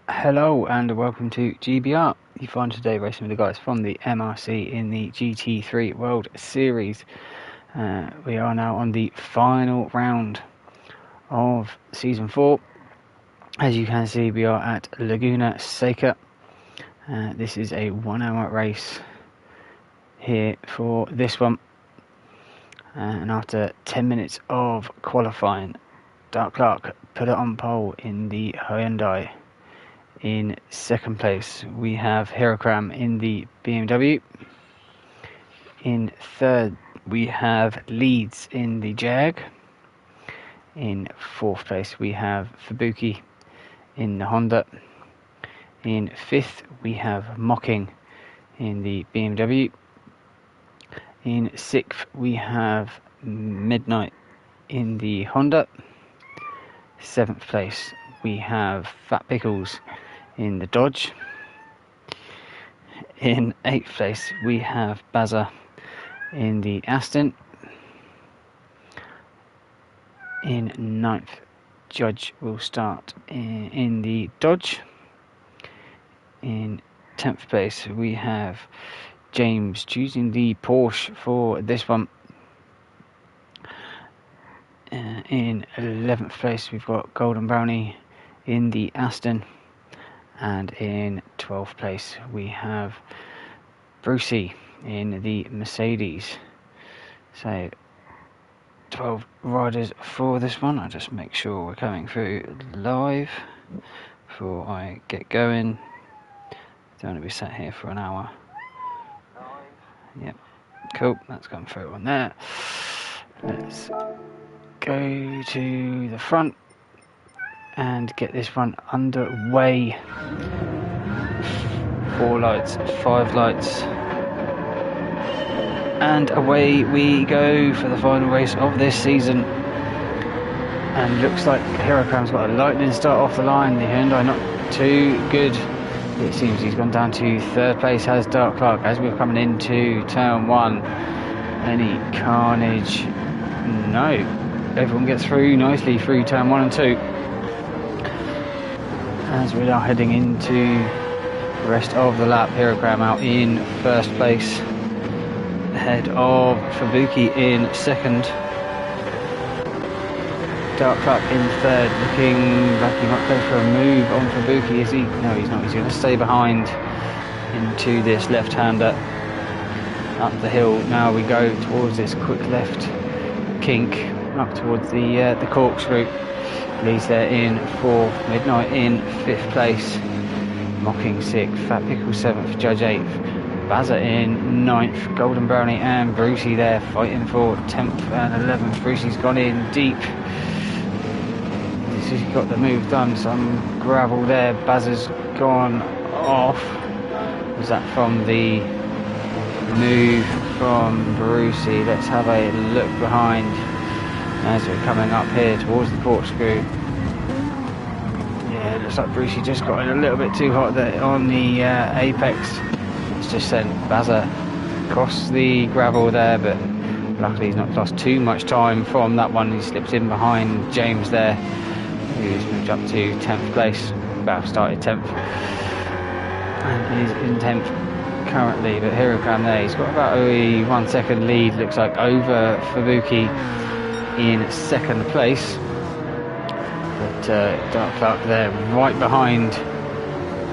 Hello and welcome to GBR. You find today racing with the guys from the MRC in the GT3 World Series. We are now on the final round of Season 4. As you can see, we are at Laguna Seca. This is a 1 hour race here for this one. And after 10 minutes of qualifying, Dark Clark put it on pole in the Hyundai. In second place, we have Hirokram in the BMW. In third, we have Leeds in the Jag. In fourth place, we have Fubuki in the Honda. In fifth, we have Mocking in the BMW. In sixth, we have Midnight in the Honda. Seventh place, we have Fat Pickles in the Dodge. In eighth place, we have Bazza in the Aston. In ninth, Judge will start in the Dodge. In 10th place, we have James choosing the Porsche for this one. In 11th place, we've got Golden Brownie in the Aston. And in 12th place, we have Brucey in the Mercedes. So 12 riders for this one. I'll just make sure we're coming through live before I get going. Don't want to be sat here for an hour. Yep, cool, that's gone through on there. Let's go to the front and get this one underway. 4 lights, 5 lights, and away we go for the final race of this season. And looks like Hirokram's got a lightning start off the line. The Hyundai not too good. It seems he's gone down to third place, has Dark Clark. As we're coming into turn 1, any carnage? No, everyone gets through nicely through turn 1 and 2. As we're now heading into the rest of the lap, Hirokram out in first place, ahead of Fubuki in second. Dark Clark in third, looking like he might go for a move on Fubuki, is he? No, he's not. He's going to stay behind into this left-hander. Up the hill, now we go towards this quick left kink, up towards the corkscrew. Leeds there in 4th, Midnight in 5th place, Mocking 6th, Fat Pickle 7th, Judge 8th, Bazza in 9th, Golden Brownie and Brucey there fighting for 10th and 11th. Brucey's gone in deep. He's got the move done, some gravel there. Bazza's gone off. Was that from the move from Brucey? Let's have a look behind as we're coming up here towards the corkscrew. Yeah, it looks like Brucey just got in a little bit too hot there on the apex. It's just sent Bazza across the gravel there, but luckily he's not lost too much time from that one. He slipped in behind James there, who's moved up to 10th place. Well, started 10th and is in 10th currently, but Hirokram there, he's got about a 1 second lead, looks like, over Fubuki in 2nd place. But Dark Clark there right behind.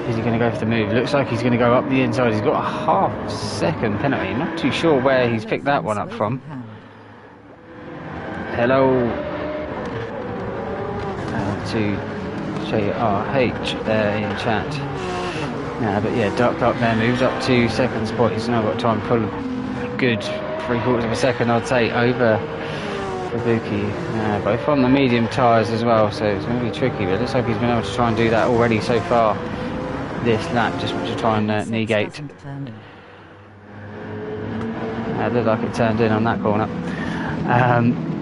Is he going to go for the move? Looks like he's going to go up the inside. He's got a half second penalty. Not too sure where he's picked that one up from. Hello to JRH there in chat. But yeah, Dark Clark there moves up to 2nd spot. He's now got time to pull a good 3/4 of a second, I'd say, over Fubuki, both on the medium tyres as well, so it's going to be tricky, but it looks like he's been able to try and do that already so far this lap, just to try and negate. It looked like it turned in on that corner.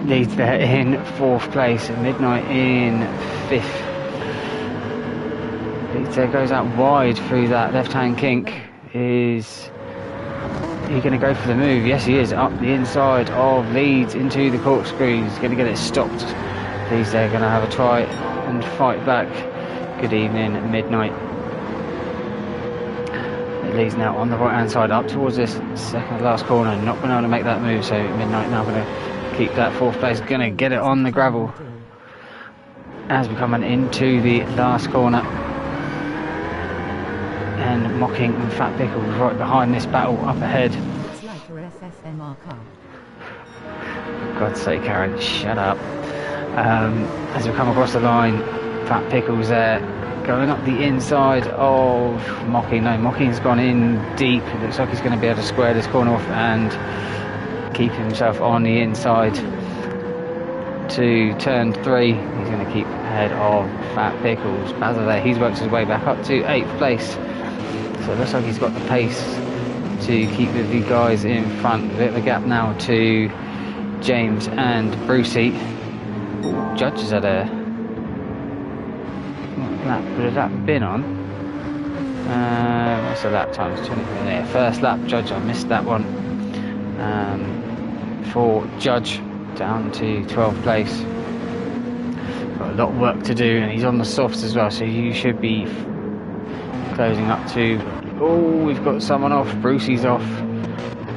Leeds there in 4th place, Midnight in 5th. Leeds there goes out wide through that left-hand kink. Is he going to go for the move? Yes, he is. Up the inside of Leeds into the corkscrew. He's going to get it stopped. Leeds there going to have a try and fight back. Good evening, Midnight. Lee's now on the right hand side up towards this second last corner, not been able to make that move, so Midnight now going to keep that fourth place, going to get it on the gravel as we're coming into the last corner. And Mocking and Fat Pickles right behind this battle up ahead. God's sake, Karen, shut up. As we come across the line, Fat Pickles there going up the inside of Mocking. No, Mocking's gone in deep. It looks like he's going to be able to square this corner off and keep himself on the inside to turn 3. He's going to keep ahead of Fat Pickles. Bazza there, he's worked his way back up to 8th place. So it looks like he's got the pace to keep the guys in front. A bit of a gap now to James and Brucey. Judges had a lap, would have that been on? What's the lap time? It's 20 minutes. Yeah, first lap, Judge, I missed that one. For Judge, down to 12th place. Got a lot of work to do, and he's on the softs as well, so you should be closing up to... Oh, we've got someone off. Brucey's off.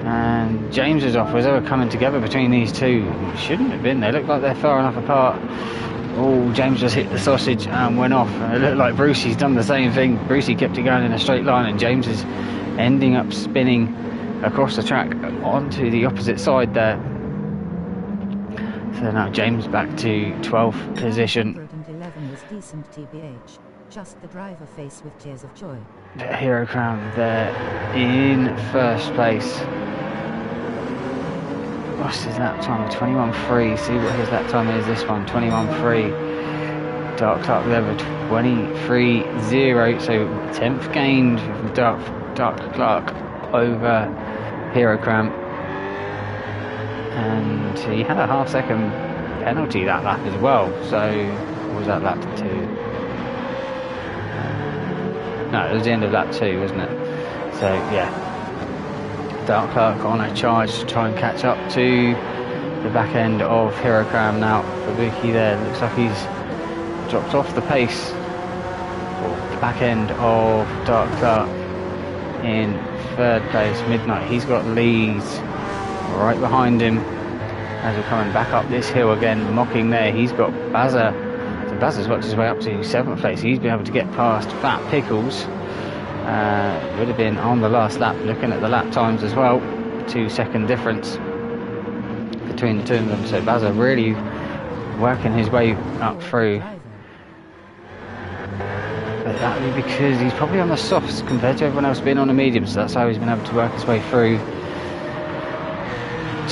And James is off. Was ever coming together between these two? Shouldn't have been. They look like they're far enough apart. Oh, James just hit the sausage and went off. It looked like Brucey's done the same thing. Brucey kept it going in a straight line, and James is ending up spinning across the track onto the opposite side there. So now James back to 12th position. 111 was decent TBH. Just the driver face with tears of joy. The Hero Crown there in first place. What's his lap time? 21.3. See what his lap time is. This one 21.3. Dark Clark there with 23.0. So 10th gained from Dark Clark over Hero Crown. And he had a half-second penalty that lap as well. So what was that lap 2? No, it was the end of lap 2, wasn't it? So yeah, Dark Clark on a charge to try and catch up to the back end of Hero Crown now. Fabuki there, looks like he's dropped off the pace. The back end of Dark Clark in 3rd place. Midnight, he's got Lee's right behind him as we're coming back up this hill again. Mocking there, he's got Bazza. So Bazza's worked his way up to 7th place. He's been able to get past Fat Pickles. Would have been on the last lap, looking at the lap times as well. 2-second difference between the two of them. So Bazza really working his way up through. But that would be because he's probably on the softs compared to everyone else being on the mediums. So that's how he's been able to work his way through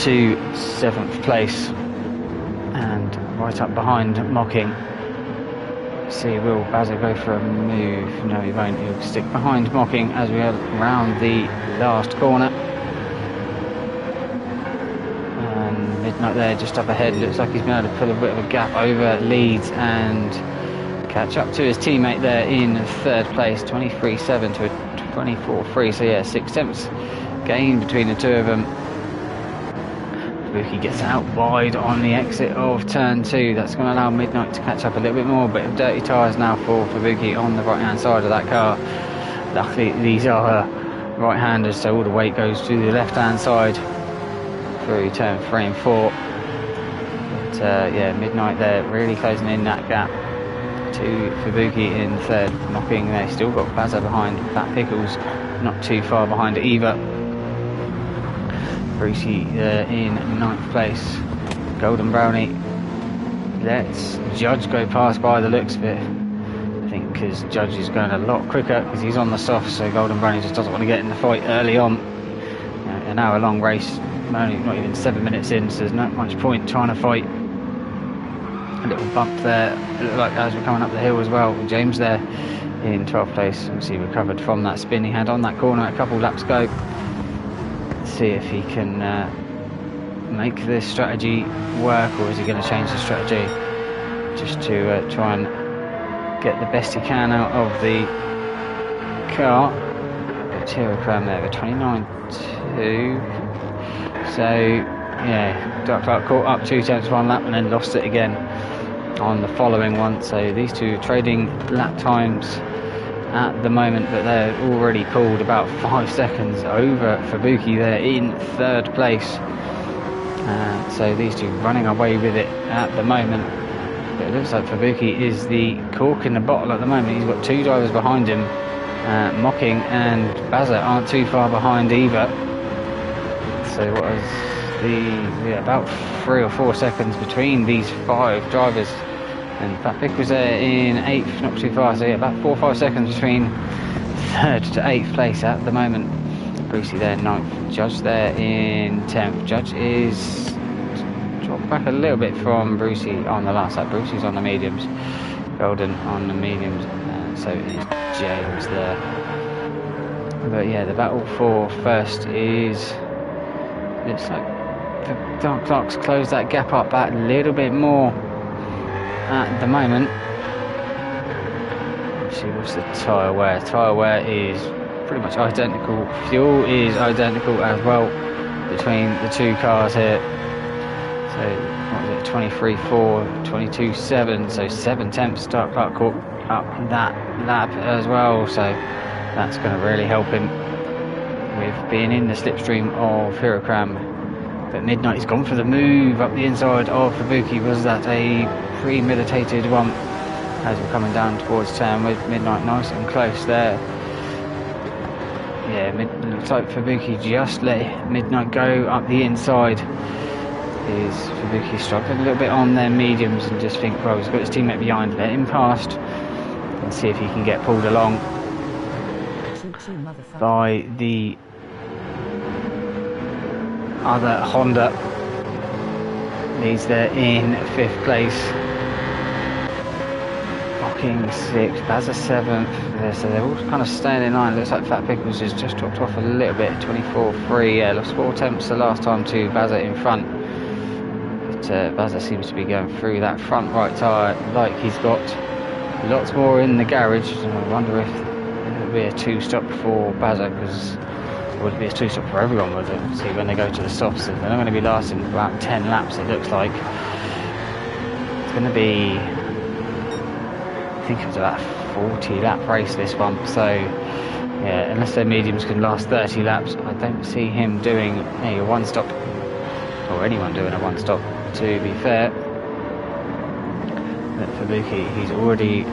to 7th place. And right up behind Mocking. See, will Bazza go for a move? No, he won't. He'll stick behind Mocking as we are round the last corner. And Midnight there just up ahead. Looks like he's been able to put a bit of a gap over Leeds and catch up to his teammate there in 3rd place. 23.7 to a 24.3. So yeah, 6 tenths gain between the two of them. Fabuki gets out wide on the exit of turn 2. That's going to allow Midnight to catch up a little bit more. Bit of dirty tyres now for Fabuki on the right hand side of that car. Luckily these are right-handers, so all the weight goes to the left hand side through turn 3 and 4. But yeah, Midnight there really closing in that gap to Fabuki in 3rd. Mocking there, still got Bazza behind. Fat Pickles not too far behind either. Brucey in 9th place. Golden Brownie lets Judge go past by the looks of it. I think because Judge is going a lot quicker because he's on the soft, so Golden Brownie just doesn't want to get in the fight early on. An hour long race, only not even 7 minutes in, so there's not much point trying to fight. A little bump there, it looked like as we're coming up the hill as well. James there in 12th place, obviously recovered from that spin he had on that corner a couple laps ago. See if he can make this strategy work, or is he going to change the strategy just to try and get the best he can out of the car. Hero Crown there, 29.2. So yeah, Dark Clark caught up 2 tenths one lap and then lost it again on the following one. So these two trading lap times at the moment, but they're already pulled about 5 seconds over Fubuki there in third place. So these two running away with it at the moment. But it looks like Fubuki is the cork in the bottle at the moment. He's got two drivers behind him. Mocking and Baza aren't too far behind either. So what is about 3 or 4 seconds between these 5 drivers, and Fat Pick was there in 8th, not too far. So yeah, about 4 or 5 seconds between 3rd to 8th place at the moment. Brucey there 9th, Judge there in 10th. Judge is dropped back a little bit from Brucey on the last lap. Brucey's on the mediums, Golden on the mediums, so is James there. But yeah, the battle for first is, looks like the Dark Clocks close that gap up that little bit more at the moment. Let's see, what's the tyre wear? Tyre wear is pretty much identical. Fuel is identical as well between the two cars here. So what was it, 23.4, 22.7, so 7 tenths. Dark Clock caught up that lap as well, so that's going to really help him with being in the slipstream of Hirokram. But Midnight has gone for the move up the inside of Fubuki. Was that a premeditated one? As we're coming down towards turn with Midnight nice and close there. Yeah, looks like Fubuki just let Midnight go up the inside. Is Fubuki struggling a little bit on their mediums and just think, well, he's got his teammate behind, let him past and see if he can get pulled along by the other Honda. Leads there in 5th place. Mocking 6th, Bazza 7th. So they're all kind of staying in line. Looks like Fat Pickles has just dropped off a little bit. 24.3. Yeah, lost 4 tenths the last time to Bazza in front. But Bazza seems to be going through that front right tyre like he's got lots more in the garage. And I wonder if it would be a 2-stop for Bazza, because it would be a 2-stop for everyone, would it? See, when they go to the softs, they're not going to be lasting about 10 laps, it looks like. It's going to be, I think it's about a 40 lap race, this one. So yeah, unless their mediums can last 30 laps, I don't see him doing a 1-stop, or anyone doing a 1-stop, to be fair. But Fubuki, he's already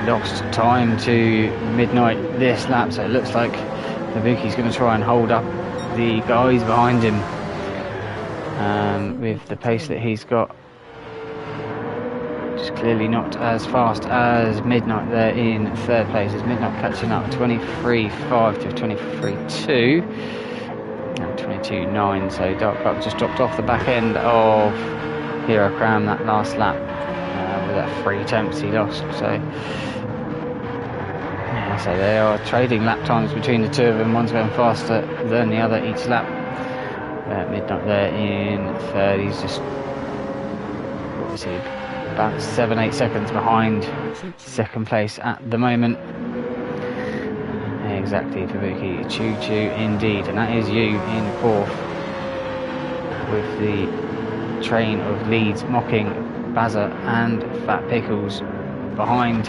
lost time to Midnight this lap, so it looks like Fubuki's going to try and hold up the guys behind him with the pace that he's got. Just clearly not as fast as Midnight there in 3rd place. Is Midnight catching up? 23.5 to 23.2 and 22.9. So Dark Clock just dropped off the back end of Hirokram that last lap with that 3 tenths he lost. So yeah, so they are trading lap times between the two of them. One's going faster than the other each lap. Midnight there in 3rd. He's just, what was he, about 7-8 seconds behind 2nd place at the moment. Exactly, Fubuki. Choo-choo indeed. And that is you in 4th with the train of leads Mocking, Bazza and Fat Pickles behind.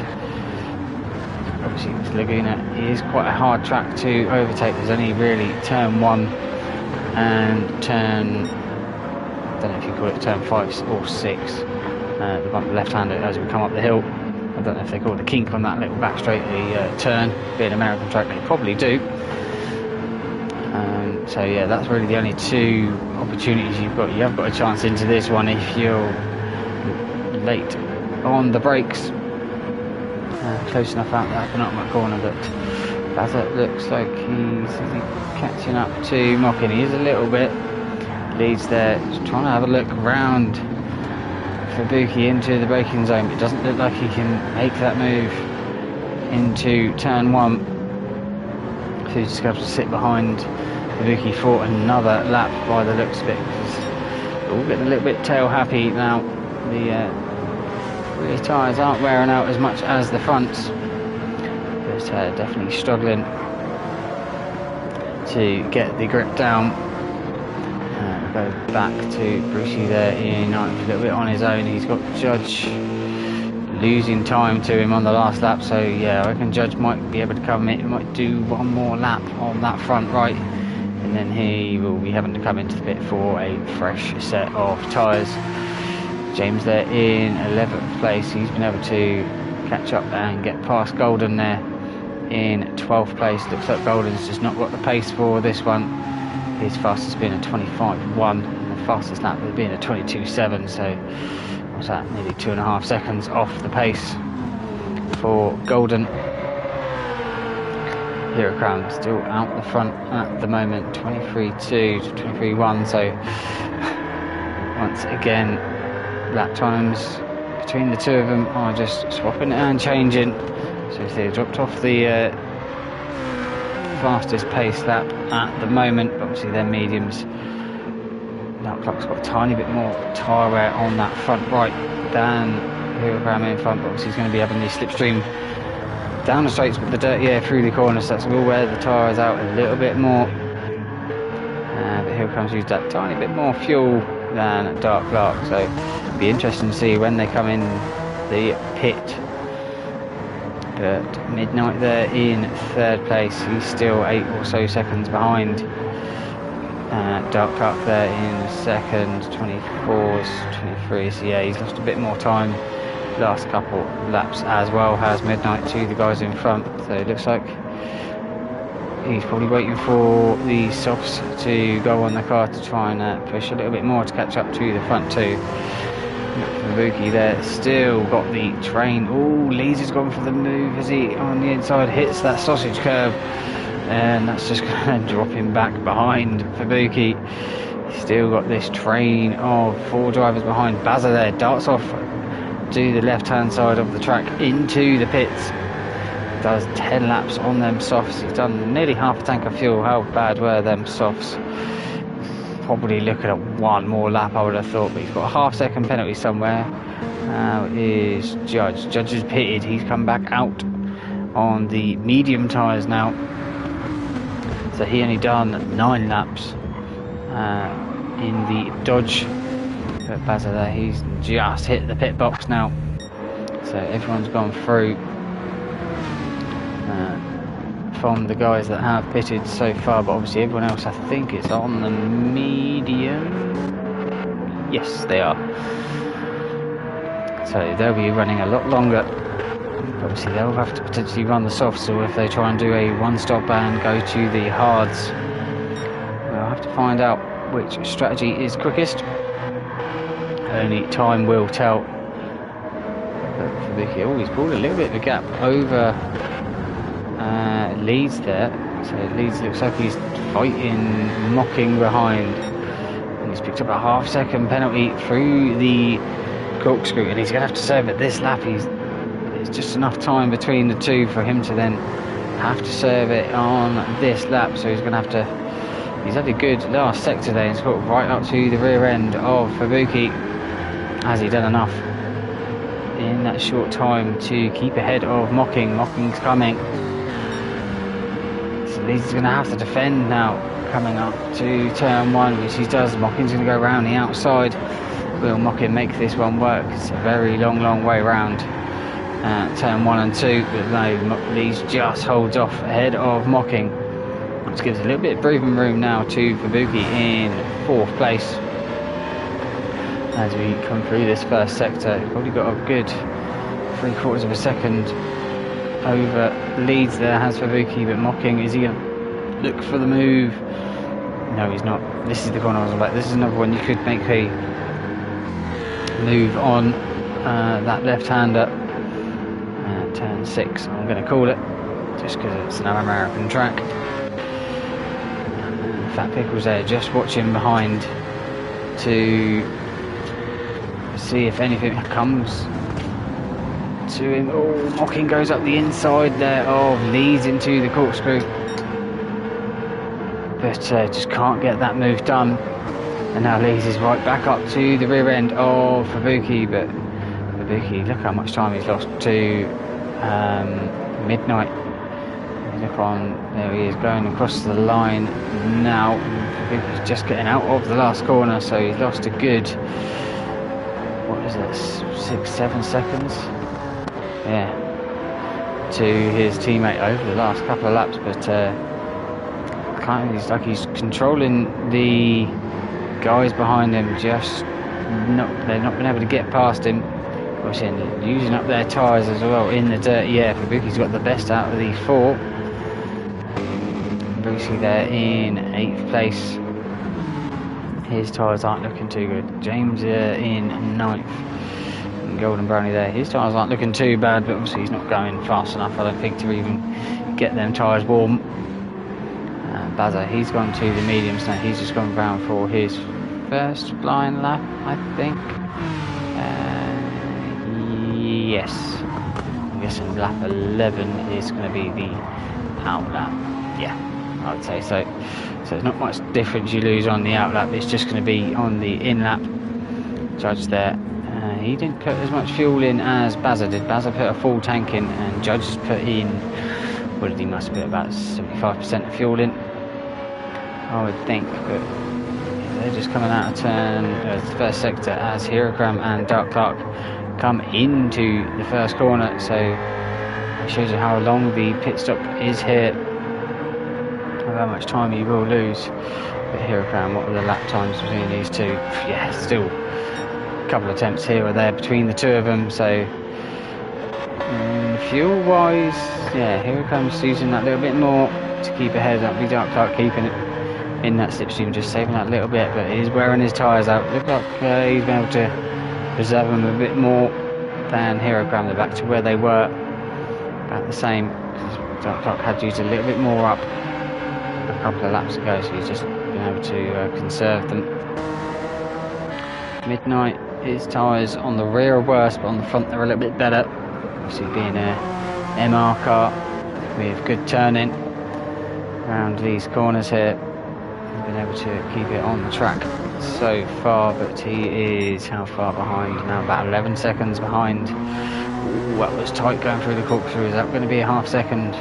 Obviously this Laguna is quite a hard track to overtake. There's only really turn 1 and turn, I don't know if you call it turn 5 or 6, the one left-hander as we come up the hill. I don't know if they call it the kink on that little back straight, the turn. Being an American track, they probably do. So yeah, that's really the only 2 opportunities you've got. You have got a chance into this one if you're late on the brakes. Close enough out that penultimate corner, but Bazza looks like he's catching up to Mocking. He is a little bit. Leads there, just trying to have a look round Fubuki into the braking zone, but it doesn't look like he can make that move into turn 1. So he's just going to have to sit behind Fubuki for another lap by the looks of it. We're all getting a little bit tail happy now. The rear tyres aren't wearing out as much as the fronts, but definitely struggling to get the grip down. go back to Brucey there in ninth, a little bit on his own. He's got Judge losing time to him on the last lap, so yeah, I reckon Judge might be able to come in. He might do one more lap on that front right, and then he will be having to come into the pit for a fresh set of tyres. James there in 11th place. He's been able to catch up and get past Golden there in 12th place. Looks like Golden's just not got the pace for this one. His fastest being a 25.1 and the fastest lap being a 22.7, so what's that, nearly 2.5 seconds off the pace for Golden. Hero Crown still out the front at the moment, 23.2 to 23.1, so once again lap times between the two of them are just swapping and changing. So if they dropped off the fastest pace lap at the moment, obviously they're mediums. That clock's got a tiny bit more tyre wear on that front right than Hero Crown in front, but obviously he's going to be having the slipstream down the straights with the dirty air through the corners, so that's will wear the tyres out a little bit more. But Hero Crown's used that tiny bit more fuel than Dark Clark, so it'll be interesting to see when they come in the pit. But Midnight there in 3rd place, he's still 8 or so seconds behind. Dark Clark there in 2nd, 24s, 23, so yeah, he's lost a bit more time last couple laps, as well has Midnight to the guys in front, so it looks like he's probably waiting for the softs to go on the car to try and push a little bit more to catch up to the front two. Fabuki there, still got the train. Oh, Lees has gone for the move as he on the inside hits that sausage curb, and that's just going to drop him back behind Fabuki. Still got this train of 4 drivers behind. Bazza there darts off to the left hand side of the track into the pits. Does 10 laps on them softs. He's done nearly half a tank of fuel. How bad were them softs? Probably looking at one more lap, I would have thought, but he's got a half-second penalty somewhere. Now is Judge. Judge is pitted. He's come back out on the medium tyres now, so he only done 9 laps in the Dodge. But Bazza there, he's just hit the pit box now, so everyone's gone through from the guys that have pitted so far, but obviously everyone else, I think it's on the medium. Yes, they are. So they'll be running a lot longer. Obviously they'll have to potentially run the softs, or if they try and do a one-stop and go to the hards, we'll have to find out which strategy is quickest. Only time will tell. But for Vicky, oh, he's pulled a little bit of a gap over Leeds there, so Leeds looks like he's fighting Mocking behind, and he's picked up a half-second penalty through the corkscrew, and he's going to have to serve it this lap. It's just enough time between the two for him to then have to serve it on this lap, so he's going to have to. He's had a good last sector there. He's got right up to the rear end of Fabuki. Has he done enough in that short time to keep ahead of Mocking? Mocking's coming. He's going to have to defend now, coming up to turn 1, which he does. Mocking's going to go around the outside. Will Mocking make this one work? It's a very long way round turn 1 and 2, but no, Lees just holds off ahead of Mocking, which gives a little bit of breathing room now to Fabuki in 4th place. As we come through this first sector, he's probably got a good 3/4 of a second over Leeds there, has Fabuki, but Mocking, is he going to look for the move? No, he's not. This is the corner I was like, this is another one you could make a move on that left-hander. Turn 6, I'm going to call it, just because it's an American track. Fat Pickles there, just watching behind to see if anything comes to him. Oh, Mocking goes up the inside there of Leeds into the corkscrew, but just can't get that move done, and now Leeds is right back up to the rear end of Fabuki, but Fabuki, look how much time he's lost to Midnight. Look on, there he is going across the line now. I think he's just getting out of the last corner, so he's lost a good, what is it, 6-7 seconds? Yeah, to his teammate over the last couple of laps, but kind of he's controlling the guys behind him, they're not been able to get past him. Obviously, using up their tyres as well in the dirty air. Fabuki's got the best out of the four. Brucey there in 8th place. His tyres aren't looking too good. James in 9th. And Golden Brownie there. His tyres aren't looking too bad, but obviously he's not going fast enough, I don't think, to even get them tyres warm. Bazza, he's gone to the mediums now. He's just gone round for his first line lap, I think. Yes. I'm guessing lap 11 is going to be the out lap. Yeah, I would say so. So there's not much difference you lose on the out lap. It's just going to be on the in lap. Judge there. He didn't put as much fuel in as Bazza did. Bazza put a full tank in, and Judge has put in, what did he must put about 75% of fuel in, I would think. But they're just coming out of turn, the first sector, as Herocram and Dark Clark come into the first corner. So it shows you how long the pit stop is here, how much time you will lose. But Herocram, what are the lap times between these two? Yeah, still a couple of attempts here or there between the two of them. So fuel wise, yeah, Herocram's using that little bit more to keep ahead. That'll be Dark Clark keeping it in that slipstream, just saving that little bit, but he's wearing his tyres out. Look like he's been able to preserve them a bit more than Herocram. They're back to where they were, about the same. Dark Clark had used a little bit more up a couple of laps ago, so he's just been able to conserve them. Midnight, his tyres on the rear are worse, but on the front they're a little bit better. Obviously being a MR car with good turning around these corners here, been able to keep it on the track so far, but he is how far behind now? About 11 seconds behind. Ooh, that was tight going through the corkscrew. Is that going to be a half second?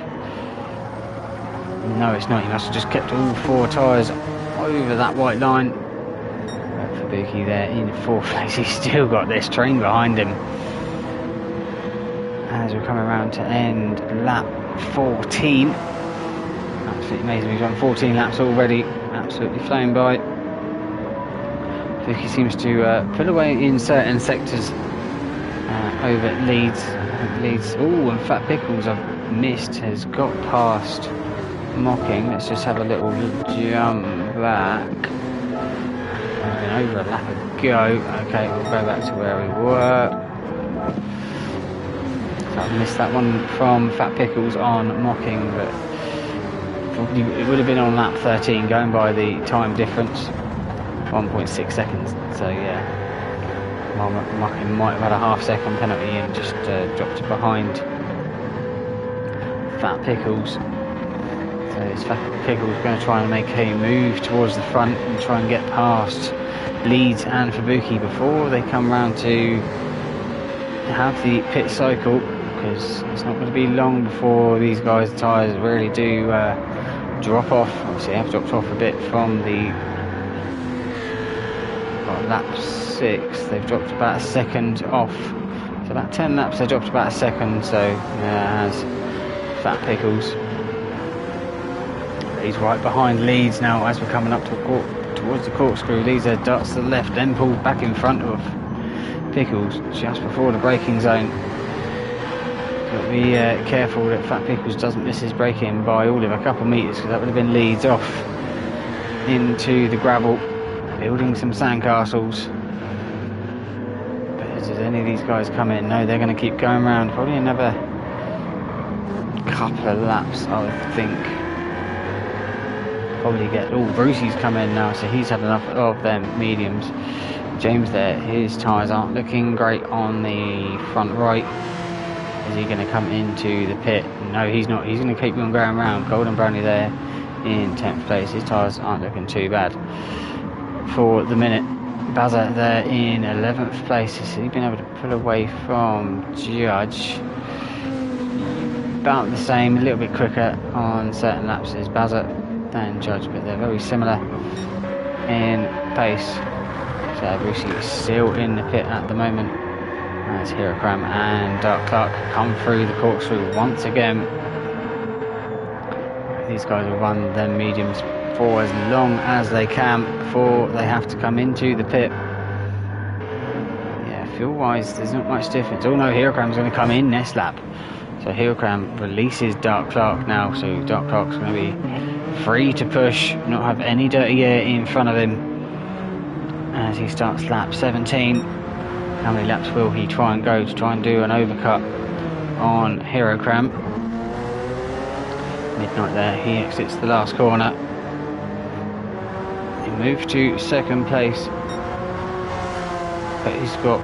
No, it's not. He must have just kept all four tyres over that white line. Fabuki there in 4th place. He's still got this train behind him as we're coming around to end lap 14. Absolutely amazing. We've done 14 laps already. Absolutely flown by. Fabuki seems to pull away in certain sectors over Leeds. Oh, and Fat Pickles I've missed has got past Mocking. Let's just have a little jump back. We've been over a lap ago. Okay, we'll go back to where we were. So I've missed that one from Fat Pickles on Mocking, but it would have been on lap 13 going by the time difference, 1.6 seconds. So yeah, Mocking might have had a half-second penalty and just dropped it behind Fat Pickles. So it's Fat Pickles going to try and make a move towards the front and try and get past Leeds and Fabuki before they come round to have the pit cycle, because it's not going to be long before these guys' tyres really do drop off. Obviously they have dropped off a bit from the lap 6. They've dropped about a second off. So about 10 laps they dropped about a second, so as Fat Pickles. He's right behind Leeds now as we're coming up towards the corkscrew. Leeds darts to the left, then pulls back in front of Pickles just before the braking zone. Got to be careful that Fat Pickles doesn't miss his braking by all of a couple metres, because that would have been Leeds off into the gravel, building some sandcastles. But does any of these guys come in? No, they're going to keep going around. Probably another couple of laps, I would think. Probably get. Oh, Brucey's come in now, so he's had enough of them mediums. James there, his tyres aren't looking great on the front right. Is he going to come into the pit? No, he's not. He's going to keep on going around. Golden Brownie there in 10th place. His tyres aren't looking too bad for the minute. Bazza there in 11th place. Has he been able to pull away from Judge? about the same, a little bit quicker on certain laps as Bazza and Judge, but they're very similar in pace. So Brucey is still in the pit at the moment as Hero Cram and Dark Clark come through the corkscrew once again. These guys will run their mediums for as long as they can before they have to come into the pit. Yeah, fuel wise there's not much difference. Oh no, Hero Cram's going to come in next lap. So Hero Cram releases Dark Clark now, so Dark Clark's going to be free to push, not have any dirty air in front of him as he starts lap 17. How many laps will he try and go to try and do an overcut on Hero Cram? Midnight there, he exits the last corner. He moves to second place, but he's got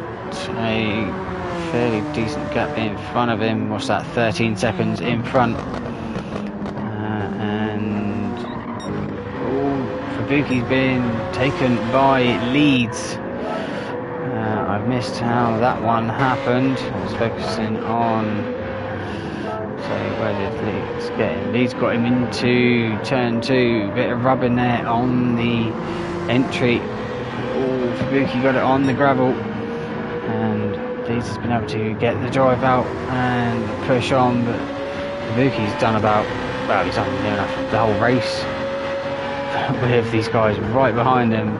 a fairly decent gap in front of him. What's that, 13 seconds in front? And Fabuki's been taken by Leeds. I've missed how that one happened. I was focusing on, so where did Leeds get him? Leeds got him into turn 2, bit of rubbing there on the entry. Oh, Fabuki got it on the gravel, and Leeds has been able to get the drive out and push on, but Fabuki's done about, well, he's done near enough the whole race with these guys right behind him,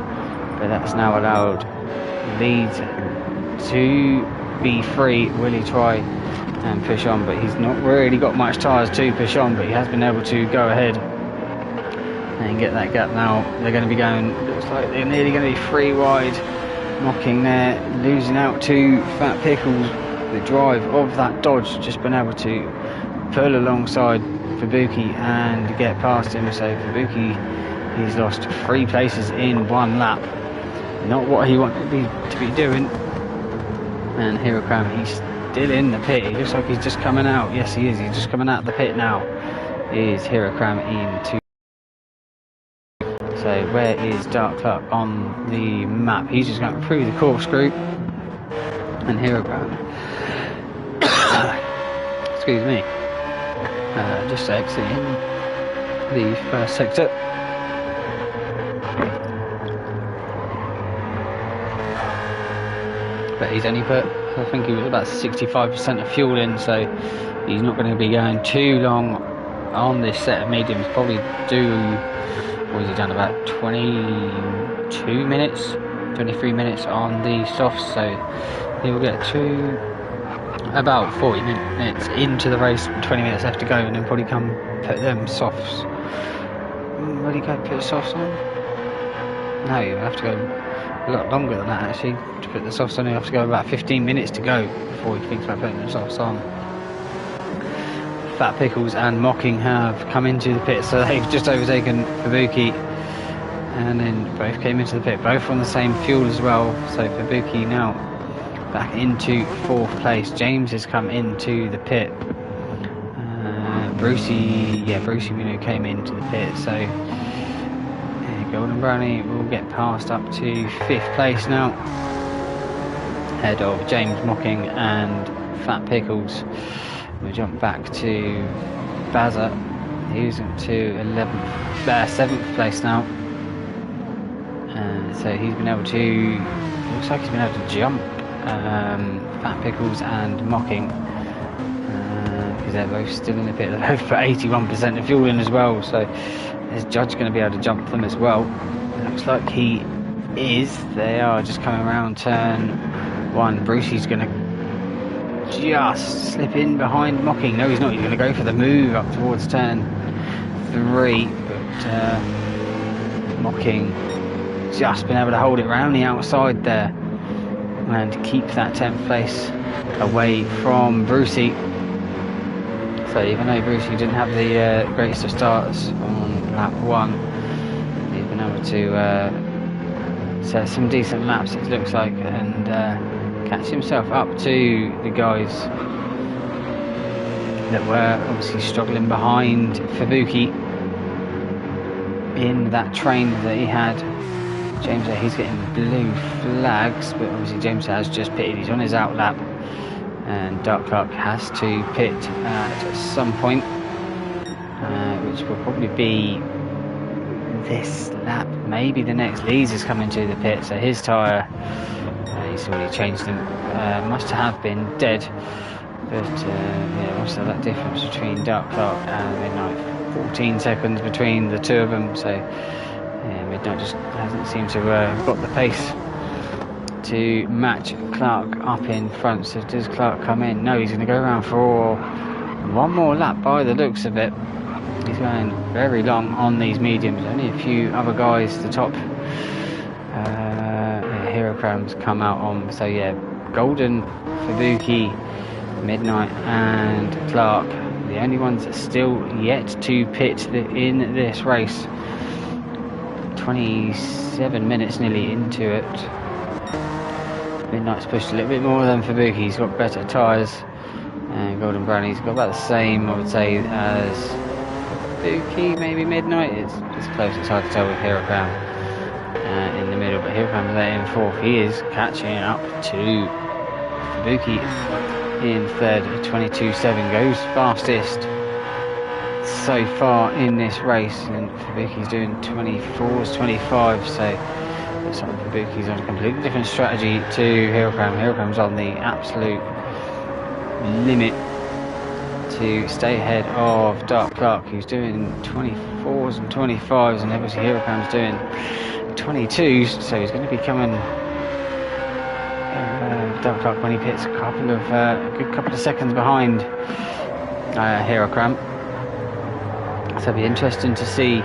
but that's now allowed Leeds to be free. Will he try and push on? But he's not really got much tyres to push on, but he has been able to go ahead and get that gap now. They're going to be going, looks like they're nearly going to be 3 wide. Mocking there, losing out to Fat Pickles. The drive of that Dodge just been able to pull alongside Fabuki and get past him. So Fabuki, he's lost 3 places in 1 lap. Not what he wanted to be doing. And Hero Cram, he's still in the pit. He looks like he's just coming out. Yes, he is. He's just coming out of the pit now. Is Hero Cram into? So where is Dark Clark on the map? He's just going through the corkscrew. And Hero Cram, excuse me, just exiting the first sector. But he's only put, I think he was about 65% of fuel in, so he's not going to be going too long on this set of mediums. Probably do, what has he done, about 22 minutes, 23 minutes on the softs, so he will get to about 40 minutes into the race, 20 minutes left to go, and then probably come put them softs. Will he go put the softs on? No, you have to go a lot longer than that actually to put the softs on. You have to go about 15 minutes to go before he thinks about putting the softs on. Fat Pickles and Mocking have come into the pit, so they've just overtaken Fabuki, and then both came into the pit, both on the same fuel as well. So Fabuki now back into 4th place. James has come into the pit. Brucey came into the pit, so Golden Brownie will get passed up to 5th place now, ahead of James Mocking and Fat Pickles. We'll jump back to Bazza, who's to 7th place now, and so he's been able to, looks like he's been able to jump Fat Pickles and Mocking, because they're both still in the pit. They both put 81% of fuel in as well, so is Judge going to be able to jump them as well? Looks like he is. They are just coming around turn 1. Brucey's going to just slip in behind Mocking. No, he's not. He's going to go for the move up towards turn 3, but Mocking just been able to hold it around the outside there and keep that 10th place away from Brucey. So even though Brucey didn't have the greatest of starts on lap 1, he's been able to set some decent laps, it looks like, and catch himself up to the guys that were obviously struggling behind Fabuki in that train that he had. James, he's getting blue flags, but obviously James has just pitted. He's on his out lap. and Dark Clark has to pit at some point, which will probably be this lap, maybe the next. Leeds is coming to the pit, so his tyre, he's already changed them, must have been dead, but yeah, what's that difference between Dark Clark and Midnight? 14 seconds between the two of them, so yeah, Midnight just hasn't seemed to have got the pace to match Clark up in front. So does Clark come in? No, he's going to go around for one more lap by the looks of it. He's going very long on these mediums. Only a few other guys, the top Hero Crams come out on. So yeah, Golden, Fubuki, Midnight and Clark, the only ones that still yet to pit in this race. 27 minutes nearly into it. Midnight's pushed a little bit more than Fubuki. He's got better tyres, and Golden Brownie's got about the same, I would say, as Fubuki, maybe Midnight. It's close, it's hard to tell with Hero Crown in the middle, but Hero Crown's there in fourth. He is catching up to Fubuki in third. 22.7 goes fastest so far in this race, and Fubuki's doing 24s, 25, so looks like Fubuki's on a completely different strategy to Hero Crown. Hero Crown's on the absolute limit to stay ahead of Dark Clark, who's doing 24s and 25s, and obviously Hero Crown's doing 22s, so he's going to be coming Dark Clark when he pits a good couple of seconds behind Hero Crown. So it'll be interesting to see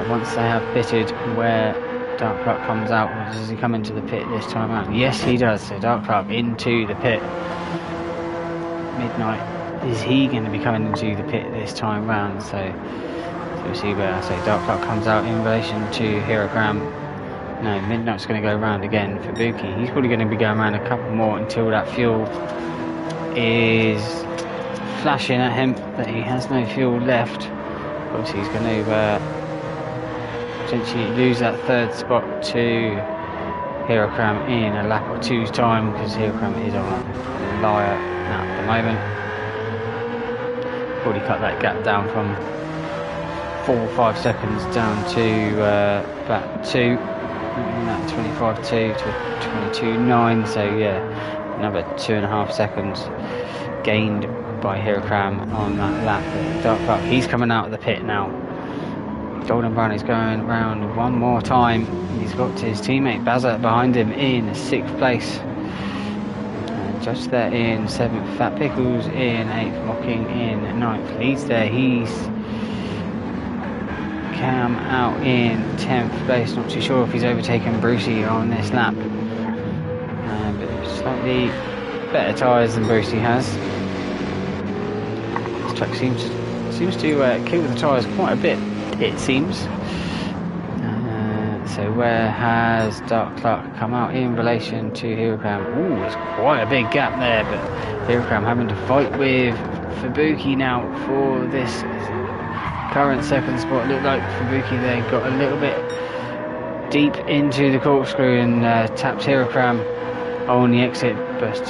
once they have pitted where Dark Clark comes out. Does he come into the pit this time out? Yes, he does. So Dark Clark into the pit. Midnight, is he going to be coming into the pit this time round? So we'll see where I say Dark Clark comes out in relation to Hero Crown. No, Midnight's going to go around again for Buki. He's probably going to be going around a couple more until that fuel is flashing at him that he has no fuel left. Obviously he's going to potentially lose that third spot to Hero Crown in a lap or two's time, because Hero Crown is on a liar at the moment. Already cut that gap down from 4 or 5 seconds down to about 2. That 25.2 to 22.9, so yeah, another 2.5 seconds gained by Hero Crown on that lap. Dark Clark, he's coming out of the pit now. Golden Brownie's going around one more time. He's got his teammate Bazza behind him in 6th place. Just there in 7th. Fat Pickles in 8th. Mocking in 9th. Leeds there. He's Cam out in 10th place. Not too sure if he's overtaken Brucey on this lap. But slightly better tyres than Brucey has. This track seems to kill the tyres quite a bit, it seems. So where has Dark Clark come out in relation to Hero Crown? Ooh, it's quite a big gap there, but Hero Crown having to fight with Fubuki now for this current second spot. Looked like Fubuki there got a little bit deep into the corkscrew and tapped Hero Crown on the exit, but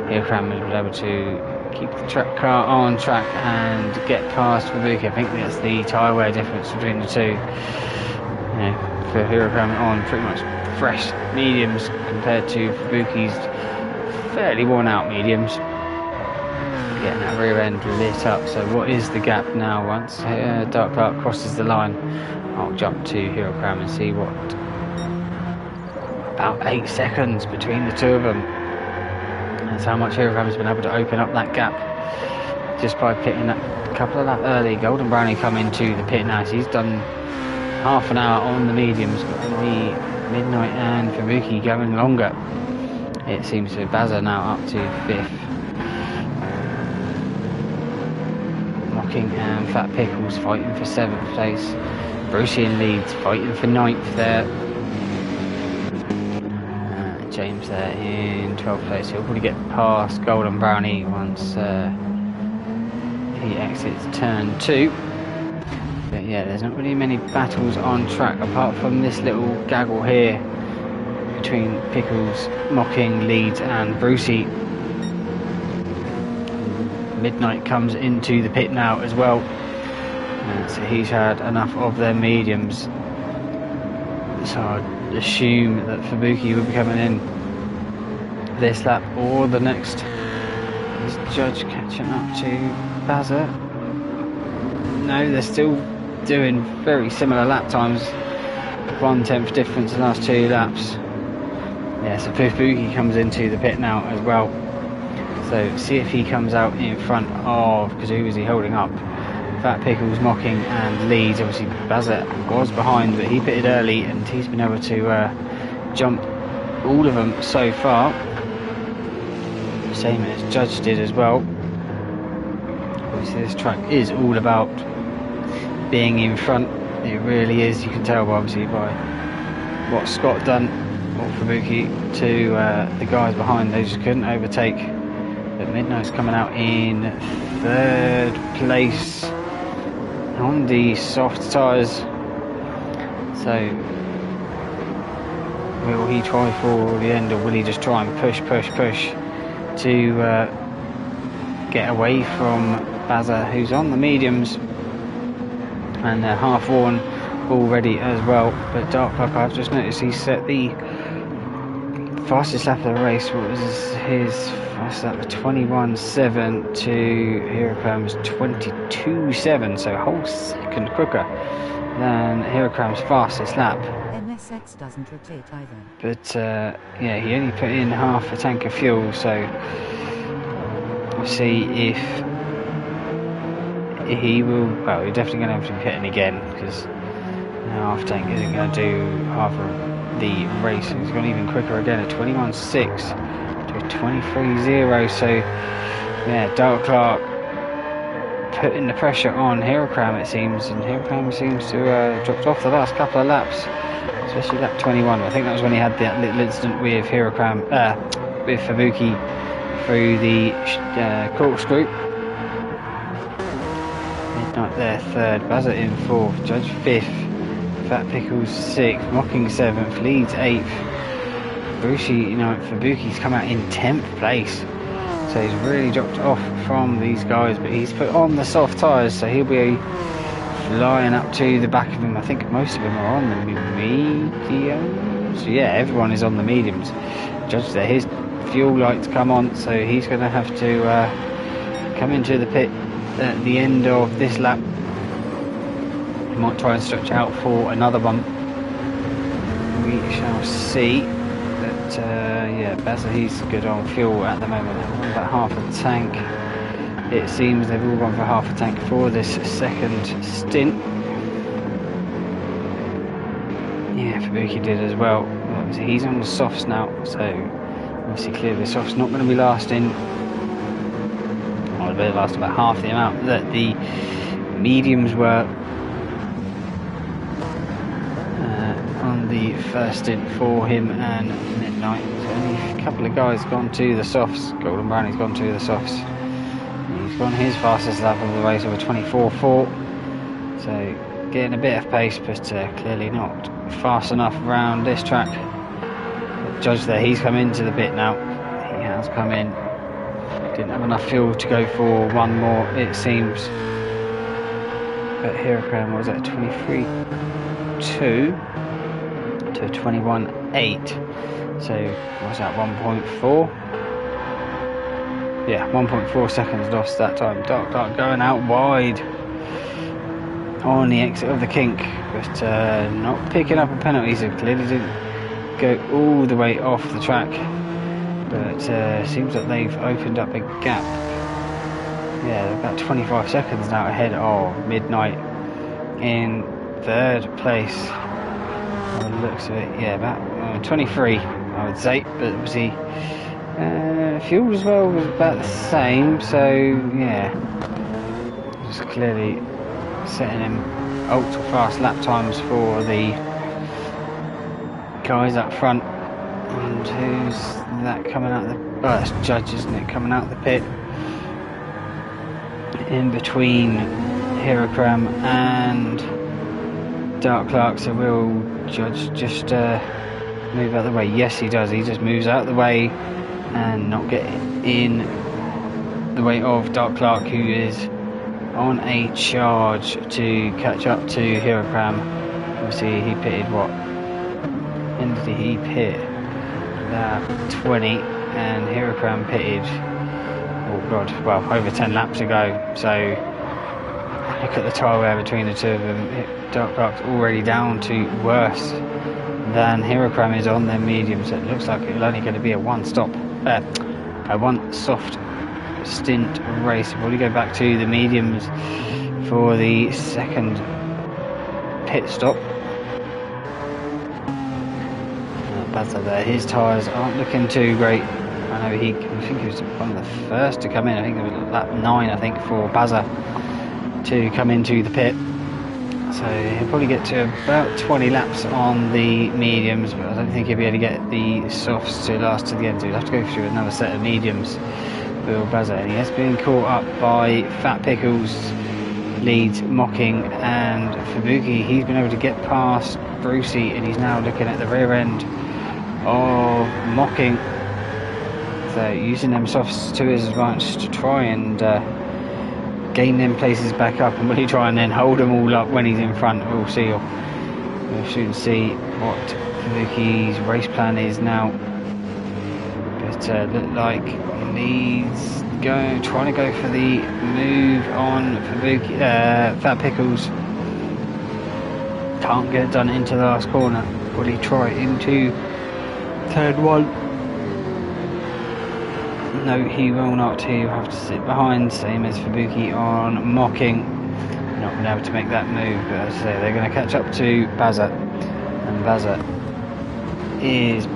Hero Crown was able to keep the track car on track and get past Fubuki. I think that's the tyre wear difference between the two. For Hero Crown on pretty much fresh mediums compared to Fubuki's fairly worn out mediums. Getting that rear end lit up. So what is the gap now? Once Dark Clark crosses the line, I'll jump to Hero Crown and see what. About 8 seconds between the two of them. That's how much Hero Crown has been able to open up that gap just by pitting that couple of laps early. Golden Brownie come into the pit now. So he's done half an hour on the mediums. Got the Midnight and Fubuki going longer. It seems to Bazza now up to 5th. Mocking and Fat Pickles fighting for 7th place. Brucey and Leeds fighting for 9th there. James there in 12th place. He'll probably get past Golden Brownie once he exits turn 2. But yeah, there's not really many battles on track apart from this little gaggle here between Pickles, Mocking, Leeds and Brucey. Midnight comes into the pit now as well, so he's had enough of their mediums, so I'd assume that Fubuki will be coming in this lap or the next. Is Judge catching up to Bazza? No, they're still doing very similar lap times, 1/10 difference in the last 2 laps. Yeah, so Fubuki comes into the pit now as well. So see if he comes out in front of, because who is he holding up? Fat Pickles, Mocking and Leeds. Obviously Bazza was behind, but he pitted early and he's been able to jump all of them so far. Same as Judge did as well. Obviously this track is all about being in front. It really is. You can tell obviously by what Scott done, or Fubuki, to the guys behind. They just couldn't overtake. But Midnight's coming out in 3rd place on the soft tyres. So will he try for the end, or will he just try and push to get away from Bazza, who's on the mediums, and they're half worn already as well. But Dark Clock, I've just noticed he set the fastest lap of the race. What was his fastest lap? 21.7 to Hirocram's 22.7, so a whole second quicker than Hirocram's fastest lap. MSX doesn't rotate either. But yeah, he only put in half a tank of fuel, so we'll see if he will. Well, we're definitely going to have to be pitting again, because half tank isn't going to do half of the race. He's gone even quicker again at 21.6 to 23.0. So yeah, Dark Clark putting the pressure on Hirocram, it seems, and Hirocram seems to have dropped off the last couple of laps, especially lap 21. I think that was when he had that little incident with Hirocram, with Fubuki through the corkscrew. Midnight there 3rd, Bazza in 4th, Judge 5th, Fat Pickles 6th, Mocking 7th, Leeds 8th. Fubuki, Fubuki's come out in 10th place. So he's really dropped off from these guys, but he's put on the soft tyres, so he'll be flying up to the back of him. I think most of them are on the mediums. So yeah, everyone is on the mediums. Judge there, his fuel lights come on, so he's going to have to come into the pit at the end of this lap. He might try and stretch out for another one. We shall see. But yeah, Bazza, he's good on fuel at the moment. About half a tank. It seems they've all gone for half a tank for this second stint. Yeah, Fubuki did as well. He's on the softs now, so obviously clearly the softs not going to be lasting. Well, they last about half the amount that the mediums were on the first stint for him and Midnight. So only a couple of guys gone to the softs. Golden Brownie's gone to the softs. He's gone his fastest lap of the race over 24.4. So getting a bit of pace, but clearly not fast enough around this track. Judge there, he's come into the pit now. He has come in. Didn't have enough fuel to go for one more, it seems. But Hirocram was at 23.2 to 21.8. So what's that, 1.4? Yeah, 1.4 seconds lost that time. Dark going out wide on the exit of the kink, but not picking up a penalty, so clearly didn't go all the way off the track. But seems like they've opened up a gap. Yeah, about 25 seconds now ahead of Midnight in 3rd place. By the looks of it, yeah, about 23, I would say. But obviously, fuel as well was about the same. So yeah, just clearly setting him ultra fast lap times for the guys up front. And who's that coming out of the... Oh, that's Judge, isn't it? Coming out of the pit. In between Hirocram and Dark Clark. So will Judge just move out of the way? Yes, he does. He just moves out of the way and not get in the way of Dark Clark, who is on a charge to catch up to Hirokram. Obviously he pitted what? When did he pit? 20, and Hirokram pitted, oh god, well, over 10 laps ago. So look at the tyre wear between the two of them. Dark Clark's already down to worse than Hirokram is on their mediums. So it looks like it's only going to be a one soft stint race. We'll go back to the mediums for the second pit stop. Bazza there, his tyres aren't looking too great. I know I think he was one of the first to come in. I think it was lap 9, I think, for Bazza to come into the pit. So he'll probably get to about 20 laps on the mediums, but I don't think he'll be able to get the softs to last to the end. So he'll have to go through another set of mediums. Will Bazza, and he has been caught up by Fat Pickles, leads Mocking, and Fubuki. He's been able to get past Brucey, and he's now looking at the rear end of Mocking. So using them softs to his advantage to try and gain them places back up, and will he try and then hold them all up when he's in front? We'll see. We'll soon see what Fubuki's race plan is now. But look like he's trying to go for the move on Fubuki. Fat Pickles can't get it done into the last corner. Will he try into turn 1? No, he will not. He will have to sit behind, same as Fubuki on Mocking. Not been able to make that move, but as I say, they're going to catch up to Bazza, and Bazza is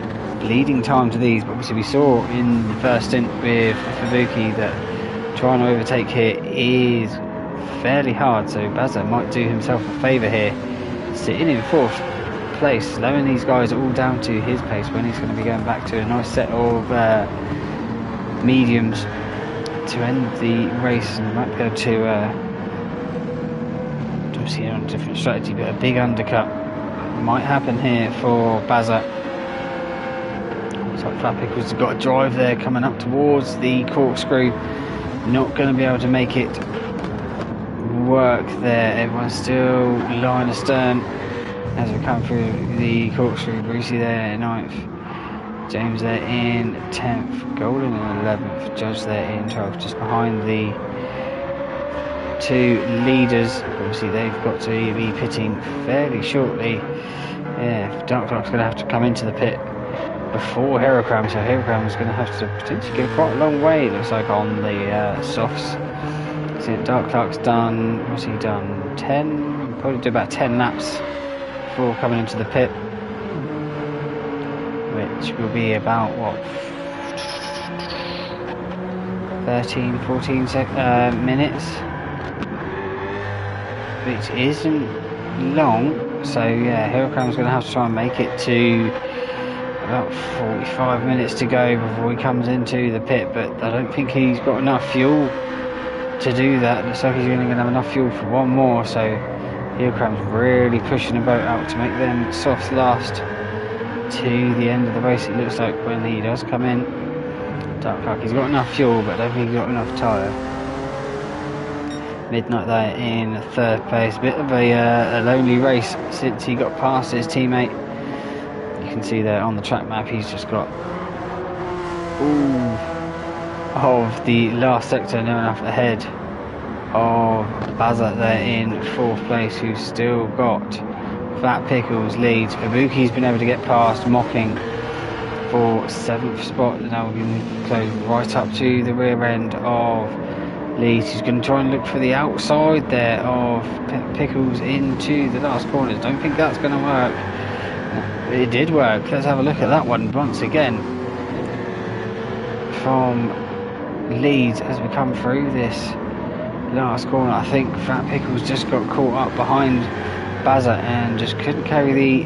leading time to these. But obviously we saw in the first stint with Fubuki that trying to overtake here is fairly hard, so Bazza might do himself a favour here, sitting in 4th place, slowing these guys all down to his pace when he's going to be going back to a nice set of mediums to end the race. And might go to obviously on a different strategy, but a big undercut might happen here for Bazza. Looks like Fat Pickles has got a drive there coming up towards the corkscrew, not going to be able to make it work there. Everyone's still lying astern as we come through the corkscrew. Brucey there in 9th, James there in 10th, Golden in 11th, Judge there in 12th, just behind the two leaders. Obviously they've got to be pitting fairly shortly. Yeah, Dark Clark's going to have to come into the pit before Hirokram, so Hirokram is going to have to potentially go quite a long way, it looks like, on the softs. So Dark Clark's done, what's he done, 10, probably do about 10 laps before coming into the pit, which will be about, what, 13, 14 minutes, which isn't long. So yeah, Hirokram's going to have to try and make it to about 45 minutes to go before he comes into the pit, but I don't think he's got enough fuel to do that. Looks like he's only going to have enough fuel for one more, so Hirokram's really pushing the boat out to make them softs last to the end of the race. It looks like when he does come in, Dark Clark, he's got enough fuel, but I don't think he's got enough tyre. Midnight there in 3rd place. Bit of a lonely race since he got past his teammate. You can see there on the track map he's just got of the last sector, near enough ahead of Bazza there in 4th place, who's still got Fat Pickles leads. Fubuki's been able to get past Mocking for 7th spot. Now we can close right up to the rear end of leads. He's going to try and look for the outside there of Pickles into the last corners. Don't think that's going to work. It did work. Let's have a look at that one once again from leads as we come through this last corner. I think Fat Pickles just got caught up behind Bazza and just couldn't carry the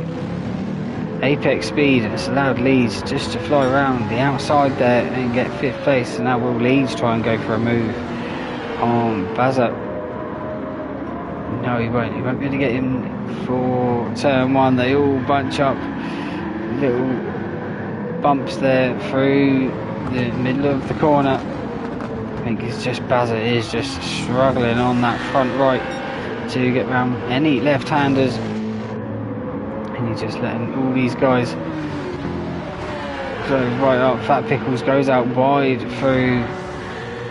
apex speed, and it's allowed Leeds just to fly around the outside there and get 5th place. So now will Leeds try and go for a move on Bazza? No, he won't be able to get in for turn 1. They all bunch up, little bumps there through the middle of the corner. I think it's just Bazza is just struggling on that front right to get round any left-handers, and he's just letting all these guys go right up. Fat Pickles goes out wide through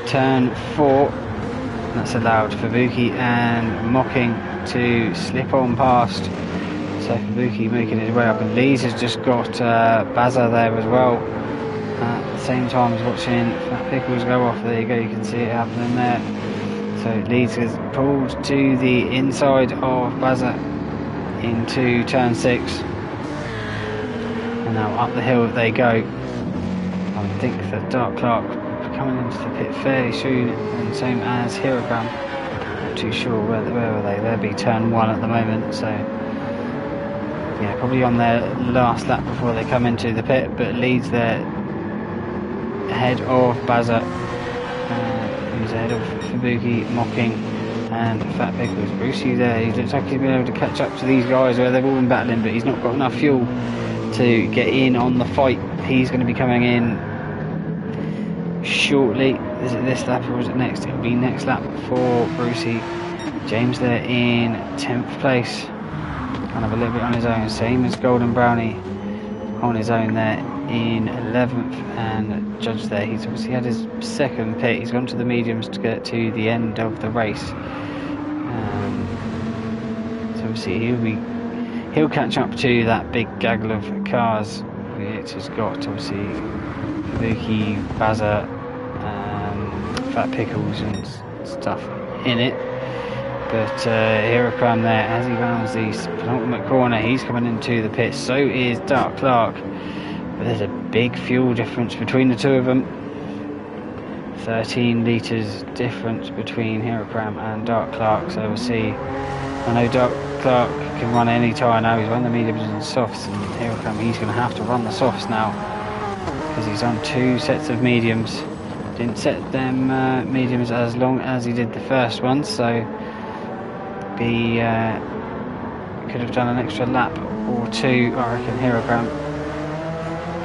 turn 4. That's allowed Fubuki and Mocking to slip on past. So Fubuki making his way up, and Leeds has just got Bazza there as well. At the same time as watching Fat Pickles go off. There you go, you can see it happening there. So Leeds has pulled to the inside of Bazza into turn 6. And now up the hill they go. I think that Dark Clark coming into the pit fairly soon, and same as Hirogram. Not too sure where were they. They'll be turn 1 at the moment, so yeah, probably on their last lap before they come into the pit. But Leeds there ahead of Bazza, who's ahead of Fubuki, Mocking, and Fat Pickles. Brucey there, he looks like he's been able to catch up to these guys where they've all been battling, but he's not got enough fuel to get in on the fight. He's going to be coming in shortly. Is it this lap or is it next? It'll be next lap for Brucey. James there in 10th place, kind of a little bit on his own, same as Golden Brownie on his own there in 11th, and Judge there, he's obviously had his second pit. He's gone to the mediums to get to the end of the race, so obviously he'll catch up to that big gaggle of cars which has got obviously Fubuki, Bazza, Fat Pickles and stuff in it. But Hirogram there, as he rounds the penultimate corner, he's coming into the pit. So is Dark Clark. But there's a big fuel difference between the two of them. 13 litres difference between Hirogram and Dark Clark. So we'll see. I know Dark Clark can run any tyre now. He's run the mediums and softs. And Hirogram, he's going to have to run the softs now, because he's on 2 sets of mediums. Didn't set them mediums as long as he did the first one, so he could have done an extra lap or 2, I reckon, Hirogram.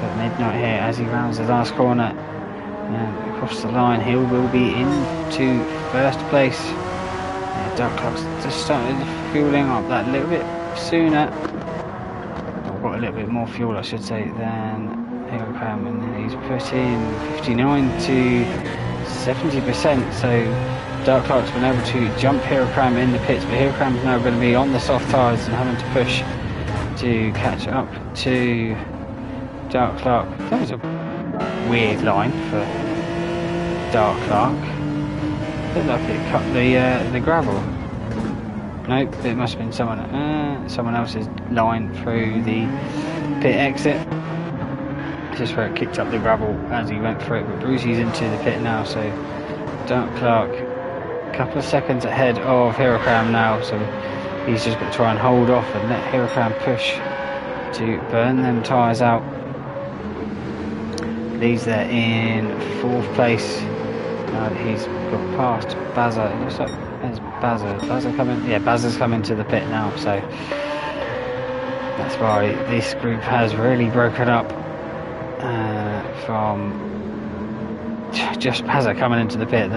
But Midnight here, as he rounds the last corner and across the line, he will be into first place. Yeah, Dark Clark's just started fueling up that little bit sooner. I've got a little bit more fuel, I should say, than Hirogram, and he's put in 59 to 70%. So Dark Clark's been able to jump Hirogram in the pits, but Hirogram's now going to be on the soft tyres and having to push to catch up to Dark Clark. That was a weird line for Dark Clark. Looked like it cut the gravel. Nope, it must have been someone else's line through the pit exit. Just where it kicked up the gravel as he went through it. But Brucey's into the pit now, so Dark Clark a couple of seconds ahead of Hirogram now, so he's just got to try and hold off and let Hirogram push to burn them tyres out. Leads there in 4th place. Now that he's got past Bazza, it looks like there's Bazza coming. Yeah, Bazza's coming to the pit now, so that's why this group has really broken up from just Bazza coming into the pit.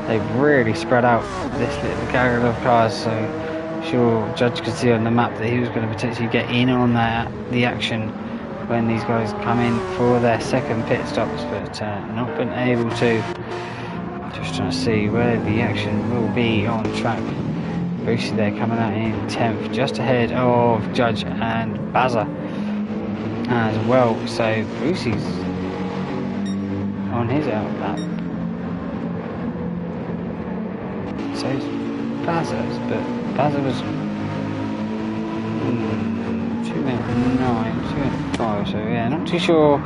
They've really spread out this little gaggle of cars, so sure Judge could see on the map that he was going to potentially get in on the action when these guys come in for their second pit stops, but not been able to. Just trying to see where the action will be on track. Brucey there coming out in 10th, just ahead of Judge and Bazza as well. So Brucey's on his out lap. So it's Bazza's, but Bazza was 2 minutes 9, 2 minutes 5, so yeah, not too sure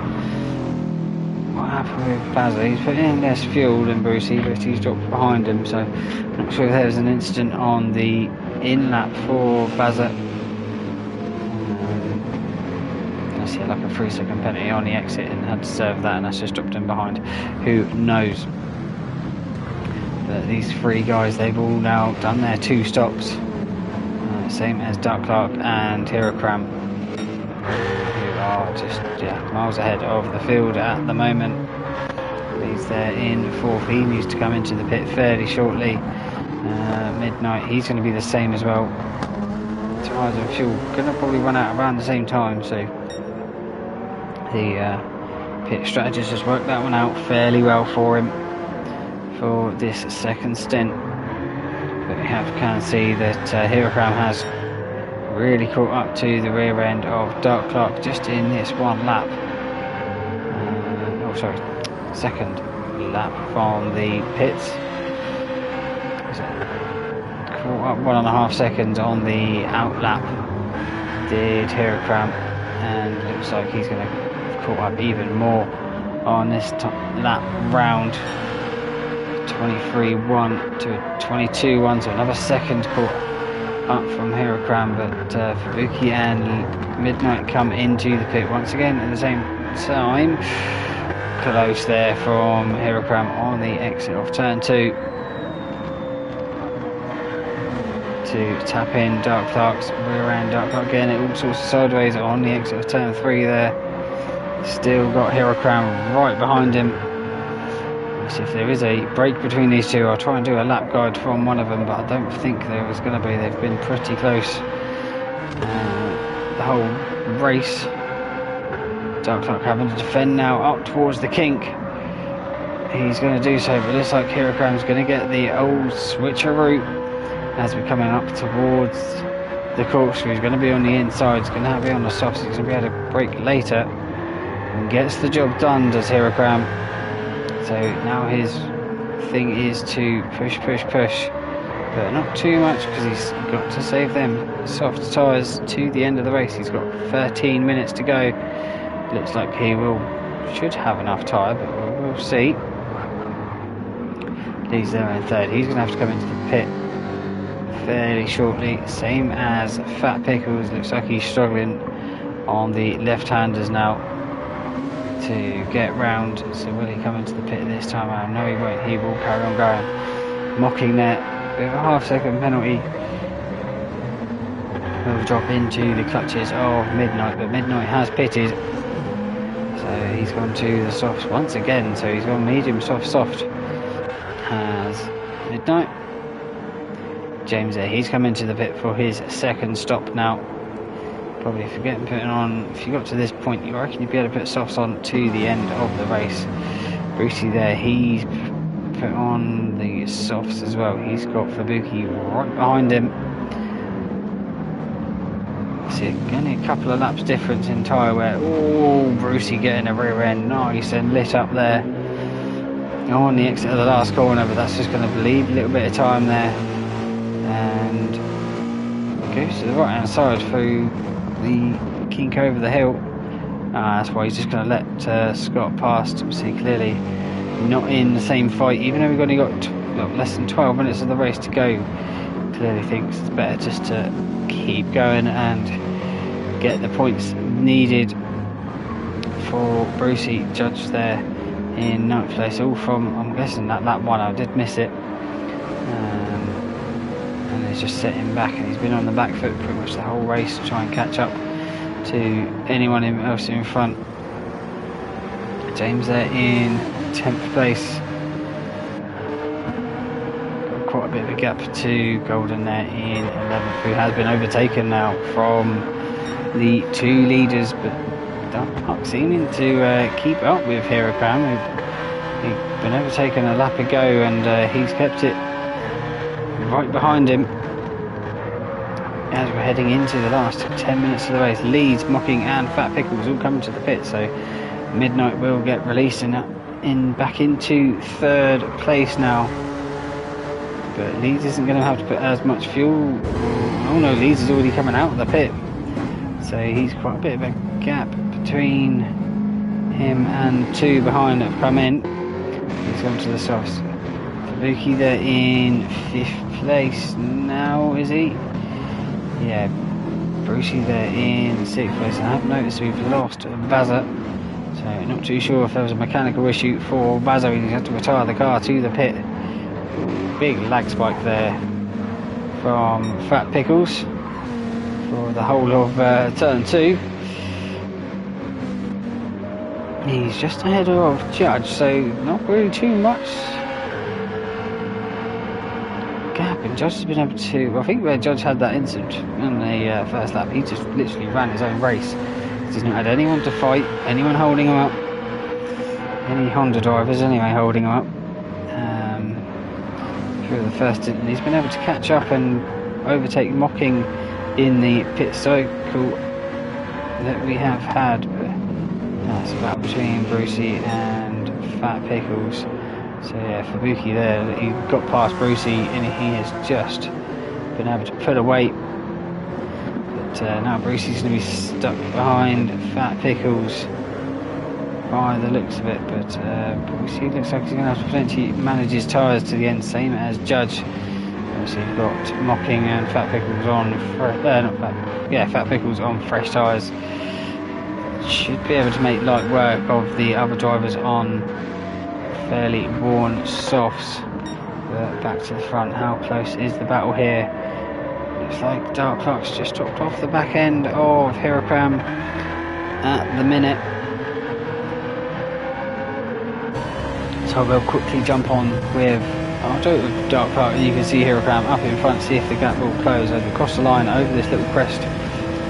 what happened with Bazza. He's put in less fuel than Brucey, but he's dropped behind him, so not sure if there was an incident on the in-lap for Bazza. I see like a 3-second penalty on the exit and had to serve that, and that's just dropped him behind. Who knows? But these 3 guys, they've all now done their 2 stops. Same as Dark Clark and Hirogram, who are just miles ahead of the field at the moment. These there in fourth. He needs to come into the pit fairly shortly. Midnight, he's going to be the same as well. Tyres and fuel going to probably run out around the same time, so the pit strategist has worked that one out fairly well for him for this second stint. But we can see that Hirakam has really caught up to the rear end of Dark Clark just in this one lap. Second lap from the pits. Caught up 1.5 seconds on the out lap, did Hirakam, and looks like he's going to caught up even more on this lap round. 23.1 to 22.1, so another second caught up from Hirakam, but Fubuki and Midnight come into the pit once again at the same time. Close there from Hirakam on the exit of turn 2 to tap in Dark Clark's rear end. Dark Clark again, it all sorts of sideways on the exit of turn 3 there. Still got Hirakam right behind him. So if there is a break between these two, I'll try and do a lap guide from one of them, but I don't think there is going to be. They've been pretty close the whole race. Dark Clark having to defend now up towards the kink. He's going to do so, but it looks like Hirakam's going to get the old switcheroo as we're coming up towards the corkscrew. He's going to be on the inside, he's going to be on the softs, he's going to be able to brake later and gets the job done, does Hirakam. So now his thing is to push, but not too much, because he's got to save them soft tyres to the end of the race. He's got 13 minutes to go. Looks like he should have enough tyre, but we'll see. He's there in third. He's going to have to come into the pit fairly shortly, same as Fat Pickles. Looks like he's struggling on the left-handers now to get round. So will he come into the pit this time around? No, he won't. He will carry on going. Mocking there with a half-second penalty. Will drop into the clutches of Midnight, but Midnight has pitted. So he's gone to the softs once again. So he's gone medium, soft. Has Midnight. James there, he's come into the pit for his second stop now. Probably forgetting putting on, if you got to this point, you reckon you'd be able to put softs on to the end of the race. Brucey there, he's put on the softs as well. He's got Fubuki right behind him. See, only a couple of laps difference in tyre wear. Oh, Brucey getting a rear end, nice and lit up there on the exit of the last corner, but that's just going to bleed a little bit of time there. And goes to the right hand side through the kink over the hill. That's why he's just going to let Scott past. See, clearly not in the same fight, even though we've only got less than 12 minutes of the race to go. Clearly thinks it's better just to keep going and get the points needed for Brucey. Judge there in 9th place, all from, I'm guessing, that lap 1. I did miss it. And he's just setting back, and he's been on the back foot pretty much the whole race to try and catch up to anyone else in front. James there in 10th place. Got quite a bit of a gap to Golden there in 11th, who has been overtaken now from the two leaders, but Dark seeming to keep up with Hirakam. He's been overtaken a lap ago, and he's kept it right behind him as we're heading into the last 10 minutes of the race. Leeds, Mocking and Fat Pickles all coming to the pit, so Midnight will get released and back into 3rd place now. But Leeds isn't going to have to put as much fuel. Oh no, Leeds is already coming out of the pit, so he's quite a bit of a gap between him and 2 behind that have come in. He's gone to the softs. Fubuki there in 5th place now, is he? Yeah. Brucey there in 6th place, and I have noticed we've lost Bazza, so not too sure if there was a mechanical issue for Bazza. He had to retire the car to the pit. Big lag spike there from Fat Pickles for the whole of turn 2. He's just ahead of Judge, so not really too much gap. And Judge has been able to, I think where Judge had that incident on the first lap, he just literally ran his own race. He's not had anyone to fight, anyone holding him up, any Honda drivers anyway holding him up. Through the first, he's been able to catch up and overtake Mocking in the pit cycle that we have had. That's about between Brucey and Fat Pickles. So yeah, Fabuki there, he got past Brucey and he has just been able to put away. But now Brucey's going to be stuck behind Fat Pickles by the looks of it. But Brucey looks like he's going to have to potentially manage his tyres to the end, same as Judge. So you've got Mocking and Fat Pickles on, Fat Pickles on fresh tyres. Should be able to make light work of the other drivers on fairly worn softs. But back to the front, how close is the battle here? Looks like Dark Clark's just dropped off the back end of Hirakram at the minute. So we'll quickly jump on with Dark Clark. You can see Hirakram up in front, see if the gap will close as we cross the line over this little crest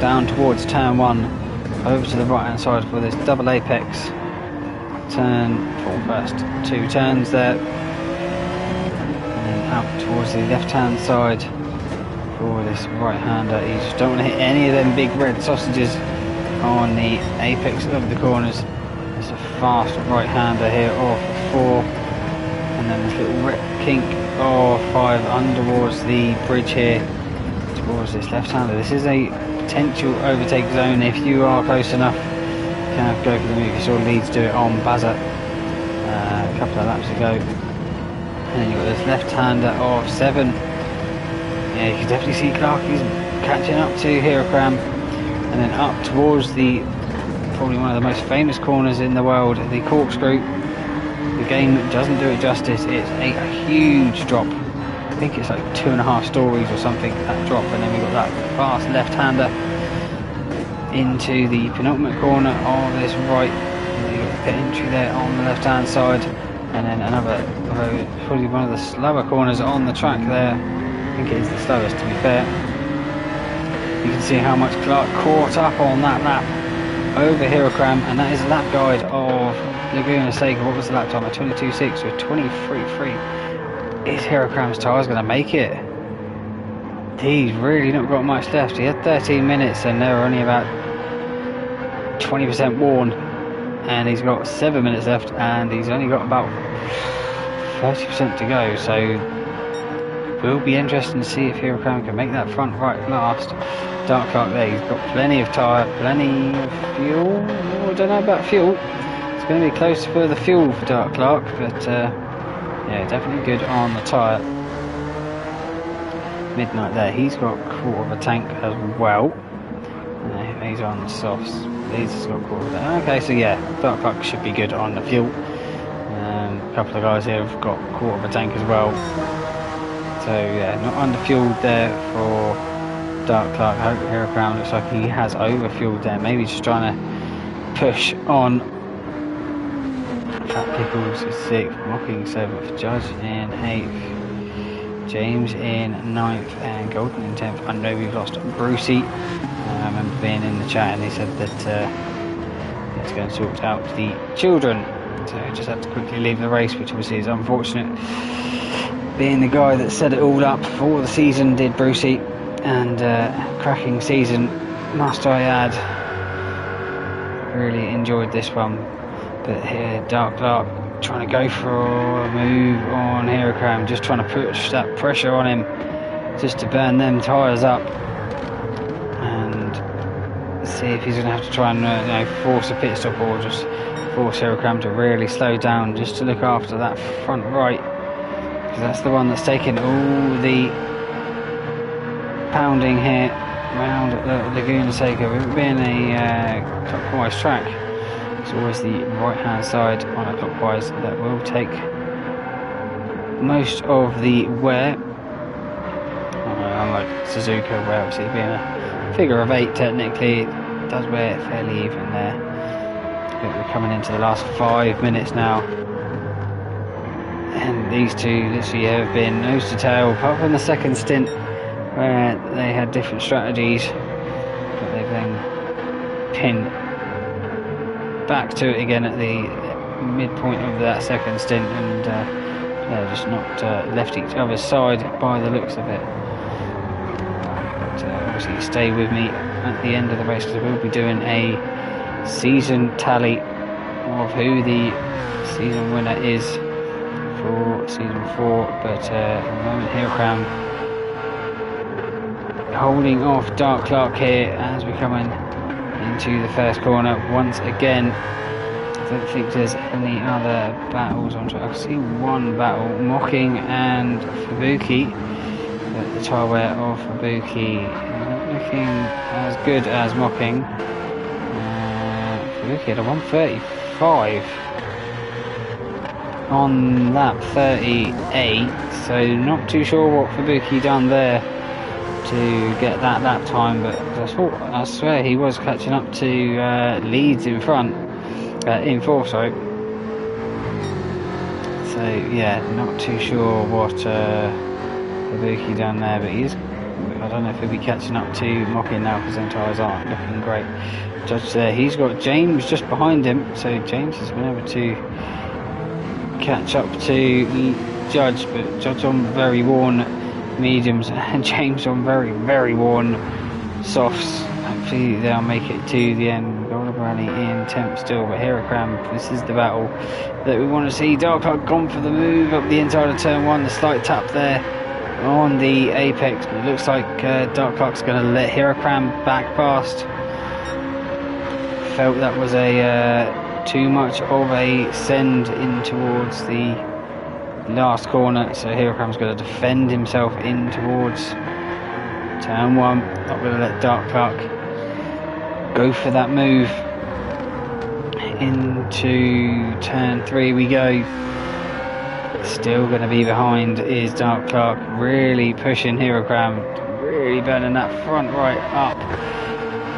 down towards turn 1, over to the right hand side for this double apex turn for first 2 turns there, and then out towards the left hand side for this right hander. You just don't want to hit any of them big red sausages on the apex of the corners. There's a fast right hander here off 4, and then this little kink of 5 towards the bridge here towards this left hander. This is a potential overtake zone if you are close enough. You can go for the move. You saw Leeds do it on Bazza a couple of laps ago. And then you've got this left hander of 7. Yeah, you can definitely see Clark, he's catching up to Hirakram, and then up towards the probably one of the most famous corners in the world, the corkscrew. The game doesn't do it justice. It's a huge drop. I think it's like 2.5 stories or something, that drop, and then we've got that fast left-hander into the penultimate corner of this right. You've got the pit entry there on the left-hand side, and then another, probably one of the slower corners on the track there. I think it is the slowest, to be fair. You can see how much Clark caught up on that lap over Hirakram, and that is a lap guide of Laguna Seca. What was the lap time? At 22.6 with 23.3. Is Hirakram's tyres going to make it? He's really not got much left. He had 13 minutes and they're only about 20% worn, and he's got 7 minutes left and he's only got about 30% to go. So it will be interesting to see if Hirakram can make that front right last. Dark Clark there, he's got plenty of tyre, plenty of fuel. I don't know about fuel. It's going to be close for the fuel for Dark Clark, but yeah, definitely good on the tyre. Midnight there, he's got a quarter of a tank as well. He's on the softs. He's got a quarter of that. Okay, so yeah, Dark Clark should be good on the fuel. A couple of guys here have got a quarter of a tank as well. So yeah, not under-fueled there for Dark Clark. I hope Hirakram looks like he has over-fueled there. Maybe just trying to push on. Fat Pickles is 6th, Mocking 7th, Judge in 8th, James in 9th, and Golden in 10th. I know we've lost Brucey. I remember being in the chat and he said that he's going to sort out the children. So I just had to quickly leave the race, which obviously is unfortunate. Being the guy that set it all up for the season, did Brucey, and cracking season, must I add. Really enjoyed this one. But here, Dark Clark trying to go for a move on Hirakram, just trying to push that pressure on him, just to burn them tyres up, and see if he's going to have to try and force a pit stop, or just force Hirakram to really slow down, just to look after that front right, because that's the one that's taking all the pounding here around Laguna Seca. With it being a clockwise track, it's always the right hand side on a clockwise that will take most of the wear. Unlike Suzuka, where obviously being a figure of 8 technically, it does wear fairly even there. We're coming into the last 5 minutes now. And these two literally have been nose to tail, apart from the second stint where they had different strategies. But they've then pinned back to it again at the midpoint of that second stint, and just not left each other's side by the looks of it. But obviously stay with me at the end of the race, because we'll be doing a season tally of who the season winner is for season 4. But at the moment, Hero holding off Dark Clark here as we're coming into the first corner once again. I don't think there's any other battles on track. I see one battle, Mocking and Fubuki, but the tyre wear of Fubuki isn't looking as good as Mocking. Fubuki had a 1:35 on lap 38, so not too sure what Fubuki done there to get that lap time, but I swear he was catching up to Leeds in front, in fourth, sorry. So yeah, not too sure what Fubuki done there, but I don't know if he'll be catching up to Mocking now, because them tyres aren't looking great. Judge there, he's got James just behind him, so James has been able to catch up to Judge, but Judge on very worn mediums and James on very, very worn softs. Hopefully they'll make it to the end. Golden Rally in 10th still, but Heracram, this is the battle that we want to see. Dark Clark gone for the move up the inside of turn 1, the slight tap there on the apex, but it looks like Dark Clark's going to let Heracram back past. Felt that was a too much of a send in towards the last corner, so Heracram's going to defend himself in towards turn 1. Not going to let Dark Clark go for that move. Into turn 3 we go. Still going to be behind is Dark Clark, really pushing Heracram, really burning that front right up.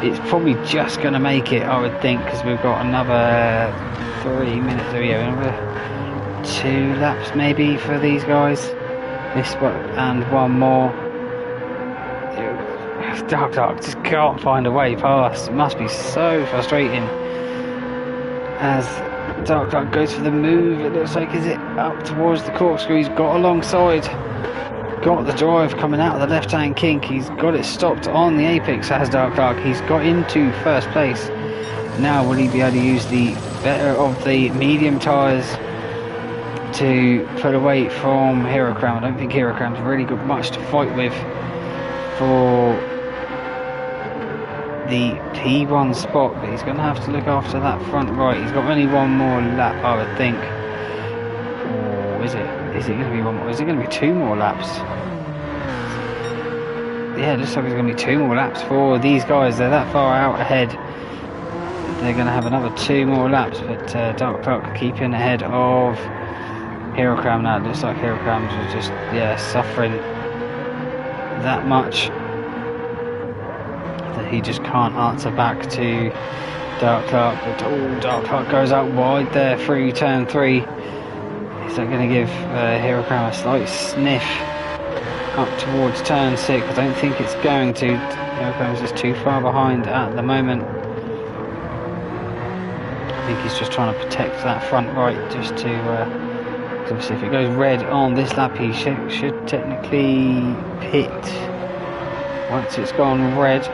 It's probably just going to make it, I would think, because we've got another 3 minutes, another 2 laps maybe for these guys. This one and one more. Dark Clark just can't find a way past. It must be so frustrating as Dark Clark goes for the move. It looks like, is it up towards the corkscrew? He's got alongside, got the drive coming out of the left hand kink. He's got it stopped on the apex, has Dark Clark. He's got into first place. Now will he be able to use the better of the medium tyres to put away from Heracram? I don't think Heracram's really got much to fight with for the P1 spot, but he's going to have to look after that front right. He's got only one more lap, I would think. Or is it? Is it going to be one more? Is it going to be 2 more laps? Yeah, it looks like there's going to be 2 more laps for these guys. They're that far out ahead. They're going to have another 2 more laps, but Dark Clark keeping ahead of Heracram now. It looks like Heracram's just suffering that much that he just can't answer back to Dark Clark. But Dark Clark goes out wide there through turn 3. Is that going to give Heracram a slight sniff up towards turn 6? I don't think it's going to. Heracram's just too far behind at the moment. I think he's just trying to protect that front right, just to obviously if it goes red on this lap, he should technically pit once it's gone red.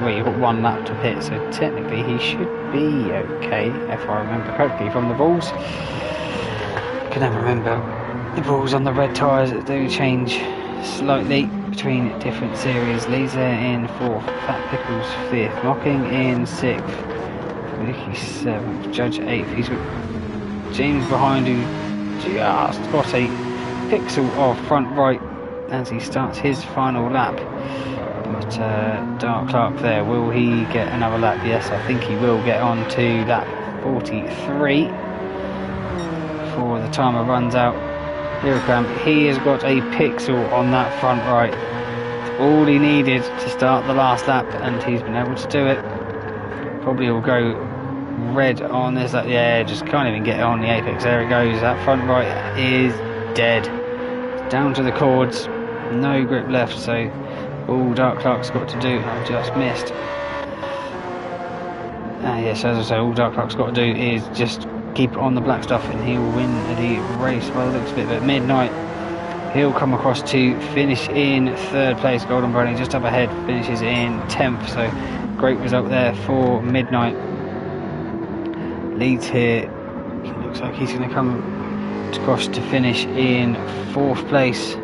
Well, you've got 1 lap to pit, so technically he should be okay, if I remember correctly from the rules. I can never remember the rules on the red tyres. That do change slightly between different series. Laser in 4th, Fat Pickles 5th, Mocking in 6th, Vicky 7th, Judge 8th. He's got James behind, who just got a pixel of front right as he starts his final lap. But Dark Clark there, will he get another lap? Yes, I think he will get on to lap 43 before the timer runs out. Heracram, he has got a pixel on that front right. It's all he needed to start the last lap, and he's been able to do it. Probably will go red on this. Yeah, just can't even get on the apex. There it goes. That front right is dead. Down to the cords. No grip left. So all Dark Clark's got to do. I've just missed. Yes, as I say, all Dark Clark's got to do is just keep it on the black stuff, and he'll win the race. Well, it looks a bit, but Midnight, he'll come across to finish in third place. Golden Brownie just up ahead, finishes in 10th. So great result there for Midnight. Leads here. Looks like he's going to come across to finish in 4th place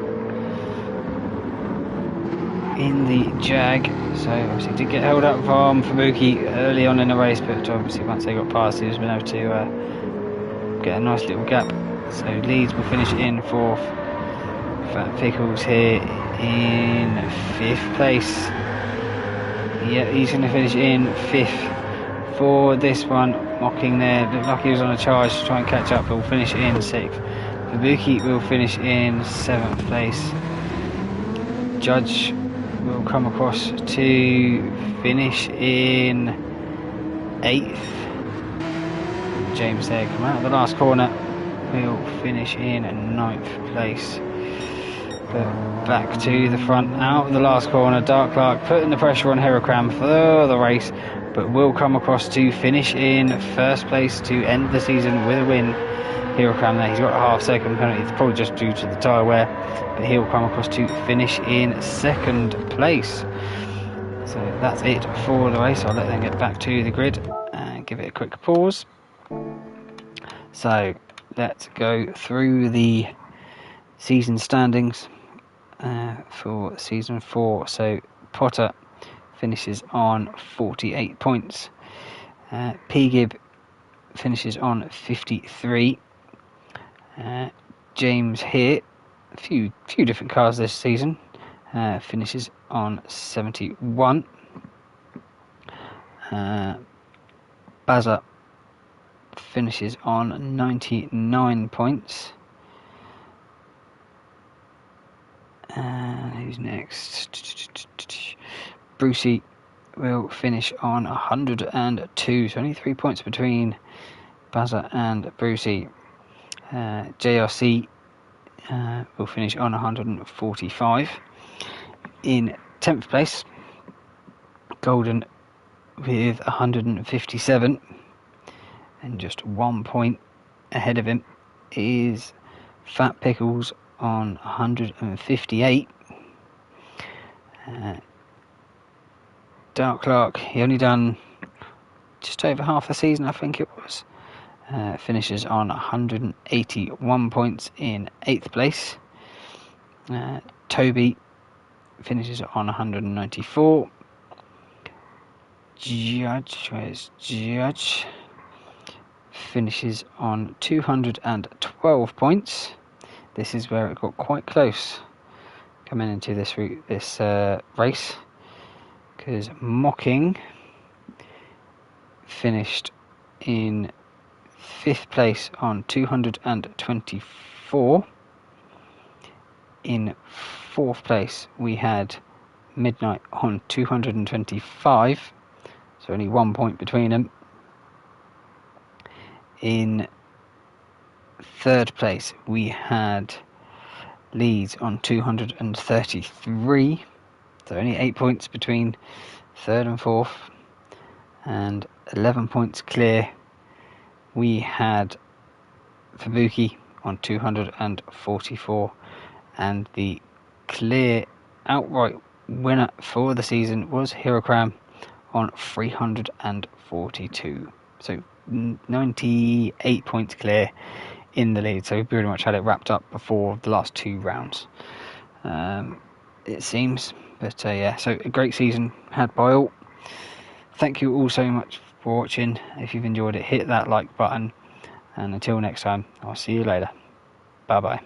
in the Jag. So obviously did get held up from Fubuki early on in the race, but obviously once they got past, he was been able to get a nice little gap. So Leeds will finish in 4th. Fat Pickles here in 5th place. Yeah, he's going to finish in 5th for this one. Mocking there, looked like he was on a charge to try and catch up, but will finish in 6th. Fubuki will finish in 7th place. Judge will come across to finish in 8th. James there come out of the last corner, will finish in 9th place. But back to the front, out of the last corner, Dark Clark putting the pressure on Heracram for the race, but will come across to finish in 1st place to end the season with a win. Heracram there, he's got a half-second penalty, it's probably just due to the tyre wear, but he'll come across to finish in 2nd place. So that's it for the race. I'll let them get back to the grid and give it a quick pause. So let's go through the season standings for season 4. So Potter finishes on 48 points. P-Gib finishes on 53. James here, a few different cars this season, finishes on 71. Bazza finishes on 99 points. Who's next? Brucey will finish on 102, so only 3 points between Bazza and Brucey. JRC will finish on 145. In 10th place, Golden with 157, and just 1 point ahead of him is Fat Pickles on 158. Dark Clark, he only done just over half the season, I think it was. Finishes on 181 points in 8th place. Toby finishes on 194. Judge finishes on 212 points. This is where it got quite close coming into this race, because Mocking finished in 5th place on 224. In 4th place we had Midnight on 225, so only 1 point between them. In 3rd place we had Leeds on 233, so only 8 points between 3rd and 4th, and 11 points clear we had Fubuki on 244, and the clear outright winner for the season was Heracram on 342. So 98 points clear in the lead. So we pretty much had it wrapped up before the last 2 rounds, it seems. But yeah, so a great season had by all. Thank you all so much for watching. If you've enjoyed it, hit that like button, and until next time, I'll see you later. Bye bye.